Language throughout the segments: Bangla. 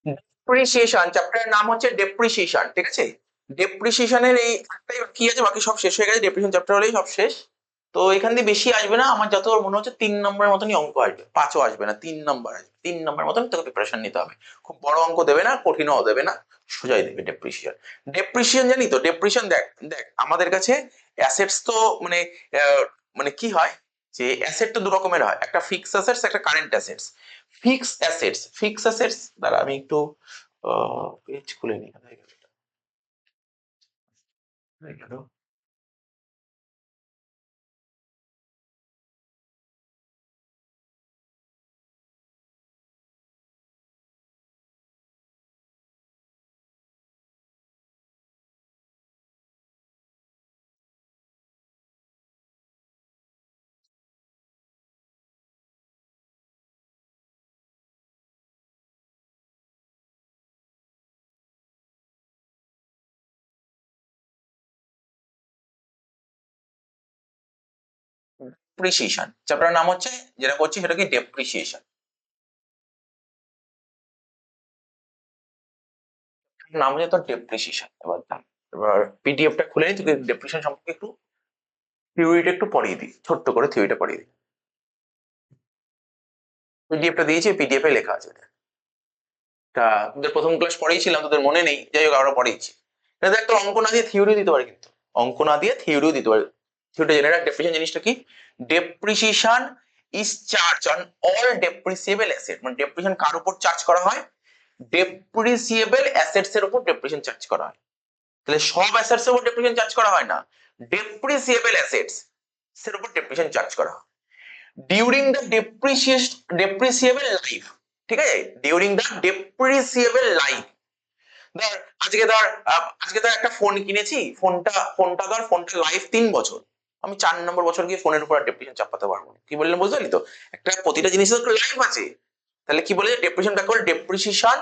ডেপ্রিসিয়েশন চ্যাপ্টারের নাম হচ্ছে ডেপ্রিসিয়েশন, ঠিক আছে। ডেপ্রিসিয়েশনের এই একটাই কি আছে, বাকি সব শেষ হয়ে গেছে, ডেপ্রিসিয়েশন চ্যাপ্টার হলেই সব শেষ। তো এখান দিয়ে বেশি আসবে না, আমার যতদূর মনে হচ্ছে 3 নম্বরের মতনই অঙ্ক আসবে, 5ও আসবে না, 3 নম্বর আসবে, 3 নম্বর মতন তোকে প্রিপারেশন নিতে হবে। খুব বড় অঙ্ক দেবে না, কঠিনও দেবে না, সোজাই দেবে ডেপ্রিসিয়েশন। ডেপ্রিসিয়েশন জানি তো, ডেপ্রিসিয়েশন দেখ দেখ আমাদের কাছে অ্যাসেটস তো মানে মানে কি হয় যে অ্যাসেট তো দু রকমের হয়, একটা ফিক্স অ্যাসেটস, একটা কারেন্ট অ্যাসেটস। ফিক্স অ্যাসেটস দ্বারা আমি একটু পেজ খুলে নিই, হয়ে গেল। ডেপ্রিসিয়েশন চ্যাপ্টারের নাম হচ্ছে, যেটা করছি সেটা কি ডেপ্রিসিয়েশন, নাম হচ্ছে তোর ডেপ্রিসিয়েশন। এবার পিডিএফটা খুলে নিই, তোকে ডেপ্রিসিয়েশন সম্পর্কে একটু থিওরিটা একটু পড়িয়ে দিই, ছোট্ট করে থিওরিটা পড়িয়ে দিই। পিডিএফটা দিয়েছি, পিডিএফ এ লেখা আছে। তা তোদের প্রথম ক্লাস পড়েইছিলাম, তোদের মনে নেই, যাই হোক আরো পড়েইছি। এটা দেখ, তোর অঙ্ক না দিয়ে থিওরিও দিতে পারে, কিন্তু অঙ্ক না দিয়ে থিওরিও দিতে পারে। থিওরিটা জেনে রাখ, ডেপ্রিসিয়েশন জিনিসটা কি। Depreciation is charge on all depreciable asset, মানে ডেপ্রিসিয়েশন কার উপর চার্জ করা হয়, ডেপ্রিসিয়েবল অ্যাসেটস এর উপর ডেপ্রিসিয়েশন চার্জ করা হয়। তাহলে সব অ্যাসেটস এর উপর ডেপ্রিসিয়েশন চার্জ করা হয় না, ডেপ্রিসিয়েবল অ্যাসেটস এর উপর ডেপ্রিসিয়েশন চার্জ করা হয় ডিউরিং দ্য ডেপ্রিসিয়েবল লাইফ, ঠিক আছে, ডিউরিং দ্য ডেপ্রিসিয়েবল লাইফ। ধর আজকে ধর একটা ফোন কিনেছি, ফোনটা লাইফ 3 বছর, আমি 4 নম্বর বছর গিয়ে ফোনের উপর ডেপ্রিসিয়েশন চাপাতে পারবো না। কি বললাম বুঝতে পারলি তো, একটা প্রতিটা জিনিসের তো লাইফ আছে। তাহলে কি বলে ডেপ্রিসিয়েশন, ব্যাক করে ডেপ্রিসিয়েশন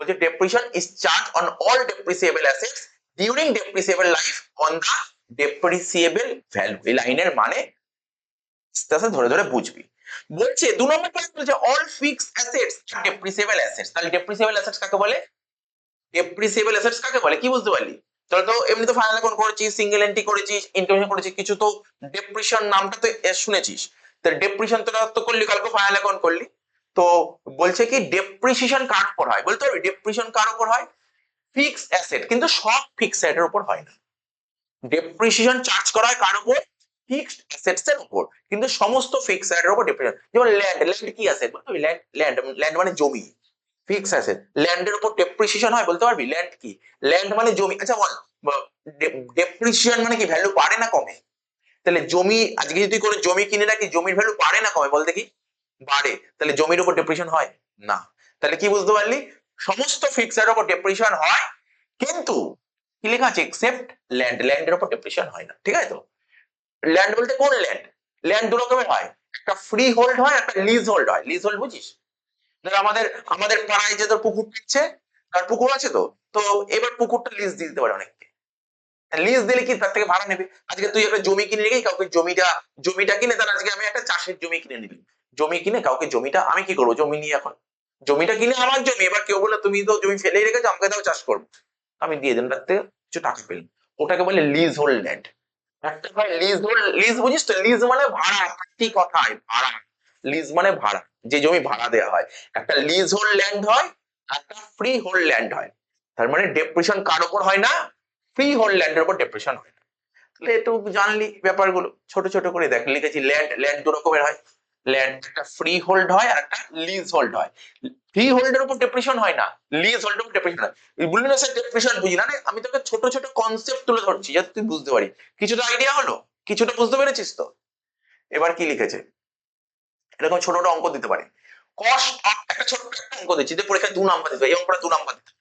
বলছে depreciation is charge on all depreciable assets during depreciable life on the depreciable value. এই লাইনের মানে আস্তে আস্তে ধরে ধরে বুঝবি। বলছে 2 নম্বর পয়েন্ট বলছে অল ফিক্সড অ্যাসেটস আর ডেপ্রিসিয়েবল অ্যাসেটস। তাহলে ডেপ্রিসিয়েবল অ্যাসেটস কাকে বলে, ডেপ্রিসিয়েবল অ্যাসেটস কাকে বলে, কি বুঝতে পারলি। তাহলে তো এমনি তো ফাইনাল অ্যাকাউন্ট করেছিস, সিঙ্গেল এন্ট্রি করেছিস, ইনকাম করেছিস, কিছু তো ডেপ্রিসিয়েশন নামটা তো শুনেছিস। তাহলে ডেপ্রিসিয়েশন তো করলি, কালকে ফাইনাল অ্যাকাউন্ট করলি। তো বলছে কি ডেপ্রিসিয়েশন কার উপর হয়, বলতে পারবি ডেপ্রিসিয়েশন কার উপর হয়, ফিক্সড অ্যাসেট, কিন্তু সব ফিক্সড অ্যাসেটের উপর হয় না। ডেপ্রিসিয়েশন চার্জ করা হয় কার উপর, ফিক্সড অ্যাসেটস এর উপর, কিন্তু সমস্ত ফিক্সড অ্যাসেটের উপর ডেপ্রিসিয়েশন। যেমন ল্যান্ড, ল্যান্ড কি অ্যাসেট, ল্যান্ড ল্যান্ড ল্যান্ড মানে জমি, ফিক্স অ্যাসেট। ল্যান্ডের উপর ডেপ্রিসিয়েশন হয়, বলতে পারবি ল্যান্ড কি, ল্যান্ড মানে জমি। আচ্ছা বল, ডেপ্রিসিয়েশন মানে কি ভ্যালু বাড়ে না কমে। তাহলে জমি, আজকে যদি কোনো জমি কিনে রাখি, জমির ভ্যালু বাড়ে না কমে, বল দেখি, বাড়ে। তাহলে জমির উপর ডেপ্রিসিয়েশন হয় না। তাহলে কি বুঝতে পারলি, সমস্ত ফিক্সড উপর ডেপ্রিসিয়েশন হয়, কিন্তু কি লেখা আছে এক্সেপ্ট ল্যান্ড, ল্যান্ডের উপর ডেপ্রিসিয়েশন হয় না, ঠিক আছে তো। ল্যান্ড বলতে কোন ল্যান্ড, ল্যান্ড দু রকমের হয়, একটা ফ্রি হোল্ড হয়, একটা লিজ হোল্ড হয়। লিজ হোল্ড বুঝিস, ধর আমাদের আমাদের পাড়ায় যে তোর পুকুর দিচ্ছে, তার পুকুর আছে তো, তো এবার পুকুরটা লিজ দিয়ে দিতে পারে অনেককে। লিজ দিলে কি তার থেকে ভাড়া নেবে। আজকে তুই একটা জমি কিনে রেখে কাউকে জমিটা কিনে, তার আজকে আমি একটা চাষের জমি কিনে নিবি, জমি কিনে কাউকে জমিটা আমি কি করবো, জমি নিয়ে এখন জমিটা কিনে আমার জমি, এবার কেউ বলে তুমি তো জমি ফেলেই রেখেছো, আমাকে দাও চাষ করবো, আমি দিয়ে দিলাম, তার থেকে কিছু টাকা পেলাম। ওটাকে বলে লিজ হোল্ড ল্যান্ড। একটা হয় লিজ হোল্ড, লিজ বুঝিস তো, লিজ মানে ভাড়া, কি কথায় ভাড়া, লিজ মানে ভাড়া, যে জমি ভাড়া দেওয়া হয়। একটা লিজ হোল্ড ল্যান্ড হয়, একটা ফ্রি হোল্ড ল্যান্ড হয়। তার মানে ডেপ্রিসিয়েশন কার উপর হয় না, ফ্রি হোল্ড ল্যান্ডের উপর ডেপ্রিসিয়েশন হয় না। তাহলে একটু জানলি ব্যাপারগুলো, ছোট ছোট করে দেখ, লিখেছি ল্যান্ড, ল্যান্ড দু রকমের হয়, ল্যান্ড একটা ফ্রি হোল্ড হয় আর একটা লিজ হোল্ড হয়। ফ্রি হোল্ডের উপর ডেপ্রিসিয়েশন হয় না, লিজ হোল্ডের উপর ডেপ্রিসিয়েশন হয়। বললি না স্যার ডেপ্রিসিয়েশন বুঝি না, আমি তোকে ছোট ছোট কনসেপ্ট তুলে ধরছি যাতে তুই বুঝতে পারিস। কিছুটা আইডিয়া হলো, কিছুটা বুঝতে পেরেছিস তো। এবার কি লিখেছে, এরকম ছোট ছোট অঙ্ক দিতে পারে। কস্ট অফ, একটা ছোট্ট একটা অঙ্ক দিচ্ছি যে পরীক্ষায় 2 নাম্বার দিতে, এই অঙ্কটা 2 নাম্বার দিতে,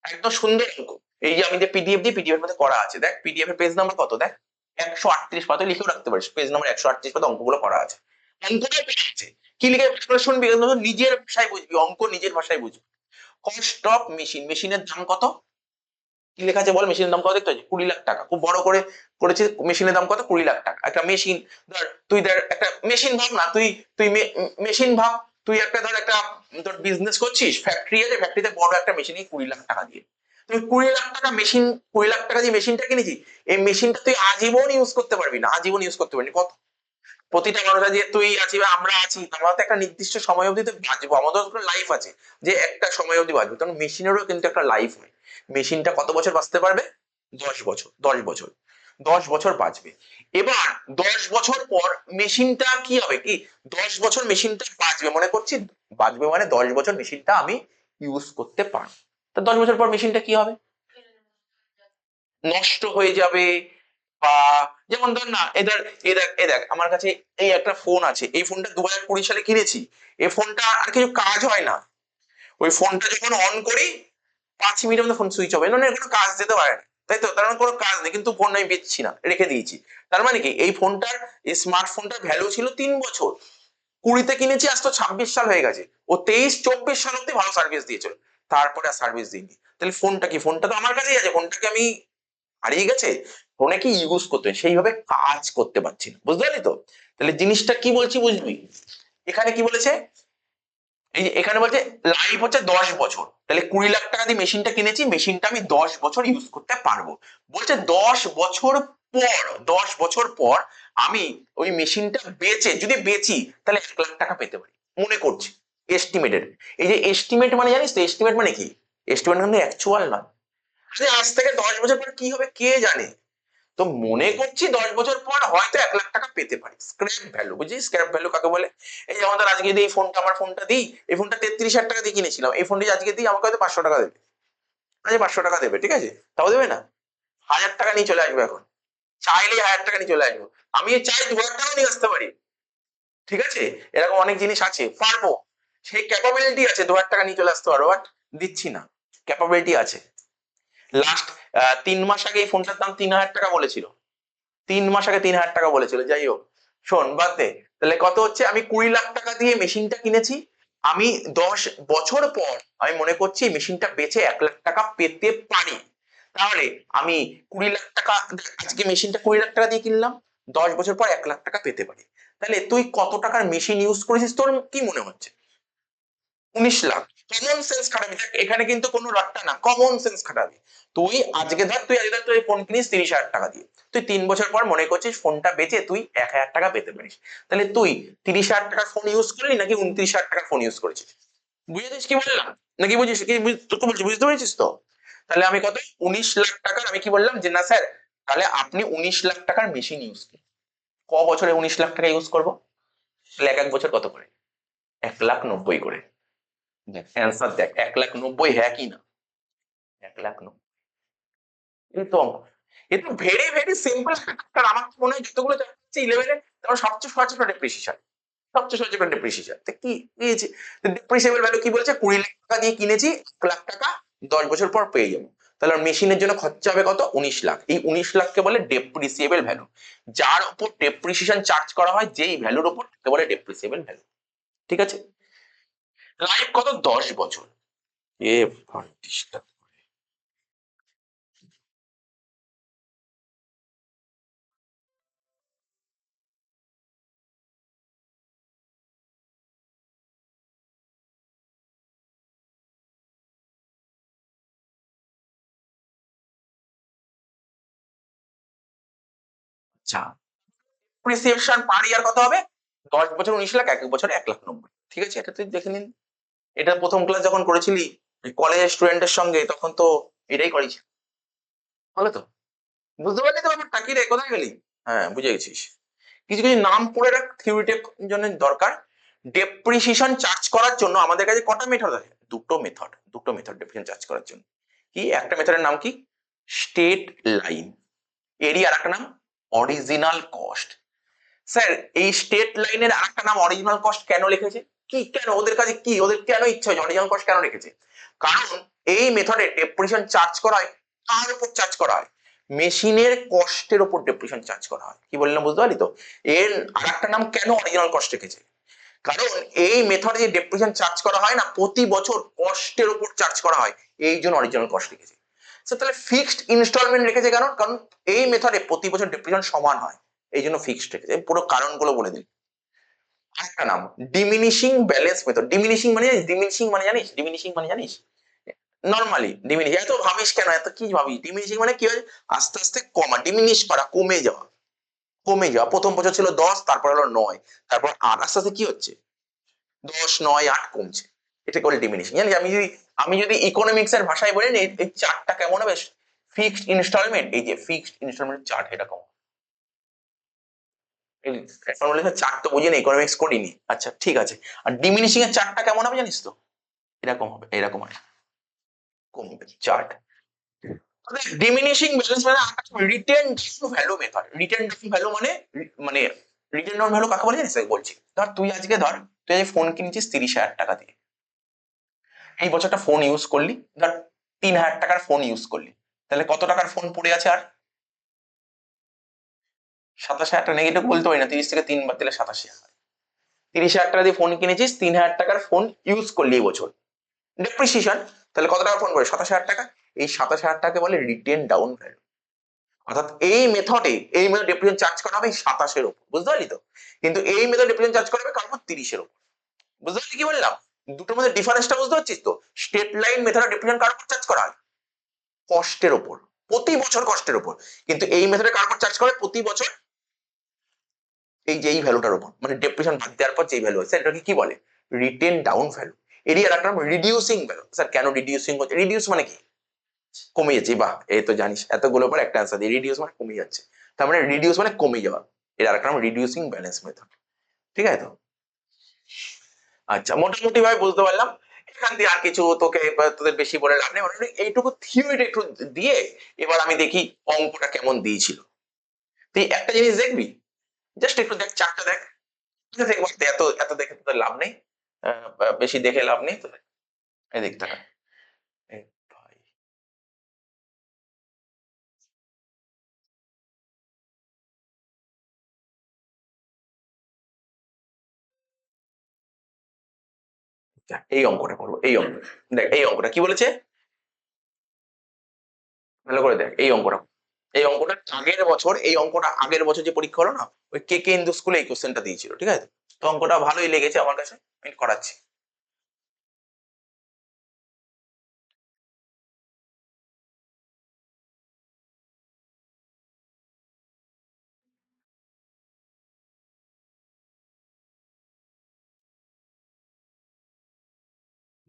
একদম সুন্দর অঙ্ক। এই যে আমি যে পিডিএফ দিই, পিডিএফ এর মধ্যে করা আছে, দেখ পিডিএফ এর পেজ নাম্বার কত, দেখ 138 পাতা, লিখেও রাখতে পারিস, পেজ নাম্বার 138 পাতা অঙ্কগুলো করা আছে। অঙ্কটাই পেয়ে আছে, কি লিখে শুনবি, নিজের ভাষায় বুঝবি, অঙ্ক নিজের ভাষায় বুঝবি। কস্ট অফ মেশিন, মেশিনের দাম কত, কি লেখা আছে বল, মেশিনের দাম কত দেখতে পাচ্ছিস, 20 লাখ টাকা, খুব বড় করে করেছে, মেশিনের দাম কত, 20 লাখ টাকা। একটা মেশিন, ধর তুই ধর একটা মেশিন ভাব না, তুই তুই মেশিন ভাব, তুই একটা ধর একটা তোর বিজনেস করছিস, ফ্যাক্টরি আছে, ফ্যাক্টরিতে বড় একটা মেশিন 20 লাখ টাকা দিয়ে, তুমি 20 লাখ টাকা মেশিন, 20 লাখ টাকা দিয়ে মেশিনটা কিনেছি, এই মেশিনটা তুই আজীবন ইউজ করতে পারবি না, আজীবন ইউজ করতে পারবি না। কত প্রতিটা মানুষ যে তুই আছি বা আমরা আছি, আমরা তো একটা নির্দিষ্ট সময় অবধি তো বাঁচবো, আমাদের একটা লাইফ আছে যে একটা সময় অবধি বাঁচবো, তখন মেশিনেরও কিন্তু একটা লাইফ হয়। মেশিনটা কত বছর বাঁচতে পারবে? 10 বছর, 10 বছর, 10 বছর বাঁচবে। এবার 10 বছর পর মেশিনটা কি হবে, কি 10 বছর মেশিনটা বাঁচবে, মনে করছি বাঁচবে মানে 10 বছর মেশিনটা আমি ইউজ করতে পারবো। তা 10 বছর পর মেশিনটা কি হবে? নষ্ট হয়ে যাবে, বা যেমন ধর না এদের, এ দেখ আমার কাছে এই একটা ফোন আছে, এই ফোনটা 2020 সালে কিনেছি, এই ফোনটা আর কিছু কাজ হয় না, ওই ফোনটা যখন অন করি 5 মিনিটের মধ্যে ফোন সুইচ হবে, মানে কোনো কাজ দিতে পারে না, তাই তো, তার মানে কোনো কাজ নেই, কিন্তু ফোন আমি বেচছি না, রেখে দিয়েছি। তার মানে কি এই ফোনটার, এই স্মার্টফোনটার ভ্যালু ছিল 3 বছর, 20 কিনেছি, আজ তো 26 সাল হয়ে গেছে, ও 23-24 সাল অব্দি ভালো সার্ভিস দিয়েছিল, তারপরে আর সার্ভিস দিইনি। তাহলে ফোনটা কি, ফোনটা তো আমার কাছেই আছে, ফোনটাকে আমি হারিয়ে গেছে, ফোনে কি ইউজ করতে হয়, সেইভাবে কাজ করতে পারছি না, বুঝতে পারলি তো? তাহলে জিনিসটা কি বলছি বুঝবি, এখানে কি বলেছে, এই যে এখানে বলছে লাইফ হচ্ছে 10 বছর, তাহলে 20 লাখ টাকা দিয়ে মেশিনটা কিনেছি, মেশিনটা আমি 10 বছর ইউজ করতে পারবো। বলছে 10 বছর পর, 10 বছর পর আমি ওই মেশিনটা বেচে, যদি বেচি তাহলে 1 লাখ টাকা পেতে পারি, মনে করছি এস্টিমেটেড। এই যে এস্টিমেট মানে জানিস তো, এস্টিমেট মানে কি, এস্টিমেট মানে অ্যাকচুয়াল নয়, আরে আজ থেকে 10 বছর পর কি হবে কে জানে। তো মনে করছি 10 বছর পর হয়তো 1 লাখ টাকা পেতে পারি, স্ক্র্যাপ ভ্যালু, বুঝিস স্ক্র্যাপ ভ্যালু কাকে বলে? এই যেমন ধর আজকে দিই এই ফোনটা, আমার ফোনটা দিই, এই ফোনটা 33,000 টাকা দিয়ে কিনেছিলাম, এই ফোনটি আজকে দিই আমাকে হয়তো 500 টাকা দেবে, আচ্ছা 500 টাকা দেবে, ঠিক আছে, তাও দেবে না, 1000 টাকা নিয়ে চলে আসবে, এখন চাইলেই 1000 টাকা নিয়ে চলে আসবো, আমি চাই 2000 টাকা নিয়ে আসতে পারি, ঠিক আছে, এরকম অনেক জিনিস আছে, পারবো, সেই ক্যাপাবিলিটি আছে, 2000 টাকা নিয়ে চলে আসতে পারবো, বাট দিচ্ছি না, ক্যাপাবিলিটি আছে। লাস্ট 3 মাস আগে এই ফোনটার দাম 3000 টাকা বলেছিল, 3 মাস আগে 3000 টাকা বলেছিল, যাই হোক শোন বাদ দে, তাহলে কত হচ্ছে, আমি 20 লাখ টাকা দিয়ে মেশিনটা কিনেছি, আমি 10 বছর পর আমি মনে করছি মেশিনটা বেচে 1 লাখ টাকা পেতে পারি, তাহলে আমি 20 লাখ টাকা, আজকে মেশিনটা 20 লাখ টাকা দিয়ে কিনলাম, 10 বছর পর 1 লাখ টাকা পেতে পারি। তাহলে তুই কত টাকার মেশিন ইউজ করেছিস তোর কি মনে হচ্ছে? 19 লাখ। কমন সেন্স খাটাবি, দেখ এখানে কিন্তু কোনো রাট্টা না, কমন সেন্স খাটাবি। তুই আজকে ধর তুই ফোন কিনিস 30,000 টাকা দিয়ে, তুই 3 বছর পর মনে করছিস ফোনটা বেচে তুই 1,000 টাকা পেতে পারিস, তাহলে তুই 30,000 টাকার ফোন ইউজ করলি নাকি 29,000 টাকার ফোন ইউজ করেছিস? বুঝেছিস কি বললাম, নাকি বুঝিস কি, তোকে বলছি বুঝতে পেরেছিস তো? তাহলে আমি কত, 19 লাখ টাকার, আমি কি বললাম যে না স্যার, তাহলে আপনি 19 লাখ টাকার মেশিন ইউজ করুন, ক বছরে 19 লাখ টাকা ইউজ করবো, তাহলে এক এক বছর কত করে, 1,90,000 করে, দেখ অ্যান্সার দেখ, 1,90,000 হ্যাঁ কি না, 1,90,000, এই তো অঙ্ক, এ তো ভেরি ভেরি সিম্পল। আর আমার তো মনে হয় যতগুলো চ্যাপ্টার 11-এ, তার সবচেয়ে সহজ চ্যাপ্টার ডেপ্রিসিয়েশন, সবচেয়ে সহজ চ্যাপ্টার ডেপ্রিসিয়েশন, তো কি পেয়েছি, ডেপ্রিসিয়েবল ভ্যালু কি বলছে, 20 লাখ টাকা দিয়ে কিনেছি, 1,00,000 টাকা 10 বছর পর পেয়ে যাবো, তাহলে মেশিনের জন্য খরচা হবে কত, 19 লাখ, এই 19 লাখকে বলে ডেপ্রিসিয়েবল ভ্যালু, যার উপর ডেপ্রিসিয়েশন চার্জ করা হয় যেই ভ্যালুর উপর তাকে বলে ডেপ্রিসিয়েবল ভ্যালু, ঠিক আছে। লাইফ কত, 10 বছর, এ ভার্টিসটা, আচ্ছা ডেপ্রিসিয়েশন পার ইয়ার কত হবে, 10 বছর 19 লাখ, এক এক বছর 1,90,000, ঠিক আছে, এটা তুই দেখে নিন, এটা প্রথম ক্লাস যখন করেছিলি কলেজের স্টুডেন্টের সঙ্গে তখন তো এটাই করেছি, বলো তো, বুঝতে পারলি তো ব্যাপারটা, কি রে কোথায় গেলি? হ্যাঁ বুঝে গেছিস, কিছু কিছু নাম পড়ে রাখ, থিওরিটির জন্য দরকার। ডেপ্রিসিয়েশন চার্জ করার জন্য আমাদের কাছে কটা মেথড আছে, দুটো মেথড ডেপ্রিসিয়েশন চার্জ করার জন্য। কি একটা মেথডের নাম কি, স্টেট লাইন, এরই আর একটা নাম অরিজিনাল কস্ট। স্যার এই স্টেট লাইনের আরেকটা নাম অরিজিনাল কস্ট কেন লিখেছে, কি কেন ওদের কাছে কি, ওদের কেন ইচ্ছা হয়েছে অরিজিনাল কস্ট কেন রেখেছে? কারণ এই মেথডে ডেপ্রিসিয়েশন চার্জ করা হয়, কার উপর চার্জ করা হয়, মেশিনের কস্টের উপর ডেপ্রিসিয়েশন চার্জ করা হয়, কি বললাম বুঝতে পারলি তো? এর আরেকটা নাম কেন অরিজিনাল কস্ট রেখেছে, কারণ এই মেথডে যে ডেপ্রিসিয়েশন চার্জ করা হয় না, প্রতি বছর কস্টের উপর চার্জ করা হয়, এই জন্য অরিজিনাল কস্ট রেখেছে। তাহলে ফিক্সড ইনস্টলমেন্ট রেখেছে কেন, কারণ এই মেথডে প্রতি বছর ডেপ্রিসিয়েশন সমান হয়, এই জন্য ফিক্সড রেখেছে, পুরো কারণগুলো বলে দিন। একটা নাম ডিমিনিশিং ব্যালেন্স মেথড। ডিমিনিশিং মানে জানিস নর্মালি ডিমিনিশ, এত ভাবিস কেন, এত কি ভাবিস? ডিমিনিশিং মানে কি হয়, আস্তে আস্তে কমা, ডিমিনিশ করা, কমে যাওয়া, কমে যাওয়া। প্রথম বছর ছিল 10, তারপর হলো 9, তারপর 8, আস্তে আস্তে কি হচ্ছে 10, 9, 8 কমছে। এটা বলে ডিমিনিশিং। জানিস আমি যদি ইকোনমিক্স এর ভাষায় বলি না, এই চার্টটা কেমন হবে, ফিক্সড ইনস্টলমেন্ট, এই যে ফিক্সড ইনস্টলমেন্ট চার্ট এরকম। চার্ট তো বুঝি না, ইকোনমিক্স করিনি। আচ্ছা ঠিক আছে। আর ডিমিনিশিং এর চার্টটা কেমন হবে জানিস তো, এরকম হবে, এরকম হয়, কমবে চার্ট। ডিমিনিশিং ব্যালেন্স মানে written value method. Written value মানে মানে রিটেন ভ্যালু কাকে বলে জানিস? বলছি, ধর তুই আজকে ফোন কিনেছিস 30,000 টাকা দিয়ে, এই বছরটা ফোন ইউজ করলি, ধর 3,000 টাকার ফোন ইউজ করলি, তাহলে কত টাকার ফোন পড়ে আছে আর? 27,000 টাকা, নেগেটিভ বলতে পারি না, 30 থেকে 3 বাদ দিলে 87,000। 30,000 টাকা দিয়ে ফোন কিনেছিস, 3,000 টাকার ফোন ইউজ করলি এই বছর, ডেপ্রিসিয়েশন, তাহলে কত টাকা ফোন পড়ে? 27,000 টাকা। এই 27,000 টাকাকে বলে রিটেন ডাউন ভ্যালু। অর্থাৎ এই মেথড ডেপ্রিসিয়েশন চার্জ করা হবে 27 এর উপর, বুঝতে পারলি তো? কিন্তু এই মেথড ডেপ্রিসিয়েশন চার্জ করা হবে কার উপর? 30 এর উপর। বুঝতে পারলি কি বললাম? দুটোর মধ্যে ডিফারেন্সটা বুঝতে পারছিস তো? স্টেট লাইন মেথড ডেপ্রিসিয়েশন কার উপর চার্জ করা হয়? কষ্টের উপর, প্রতি বছর কষ্টের উপর। কিন্তু এই মেথডে কার উপর চার্জ করে? প্রতি বছর এই যে এই ভ্যালুটার উপর, মানে ডেপ্রিসিয়েশন বাদ দেওয়ার পর যে ভ্যালু আছে এটাকে কি বলে? Written down value. এরই আর একটা নাম রিডিউসিং ভ্যালু। স্যার কেন রিডিউসিং হচ্ছে? রিডিউস মানে কি? কমে যাচ্ছে। বাহ, এই তো জানিস, এতগুলোর পর একটা অ্যান্সার দিই, রিডিউস মানে কমে যাচ্ছে। তার মানে রিডিউস মানে কমে যাওয়া, এর আরেকটা নাম রিডিউসিং ব্যালেন্স মেথড। ঠিক আছে তো? আচ্ছা, মোটামুটি ভাবে বুঝতে পারলাম। এখান দিয়ে আর কিছু তোকে তোদের বেশি বলে লাভ নেই, মোটামুটি এইটুকু থিওরিটা একটু দিয়ে এবার আমি দেখি অঙ্কটা কেমন দিয়েছিল। তুই একটা জিনিস দেখবি, জাস্ট একটু দেখ, চারটা দেখ, দেখবো এত এত দেখে তোদের লাভ নেই, বেশি দেখে লাভ নেই তোদের। এদিক টাকা, এই ভাই, এই অঙ্কটা করবো, এই অঙ্ক, দেখ এই অঙ্কটা কি বলেছে, ভালো করে দেখ এই অঙ্কটা। আগের বছর যে পরীক্ষা হলো না, ওই কে কে হিন্দু স্কুলে এই কোশ্চেনটা দিয়েছিল, ঠিক আছে? তো অঙ্কটা ভালোই লেগেছে আমার কাছে, আমি করাচ্ছি।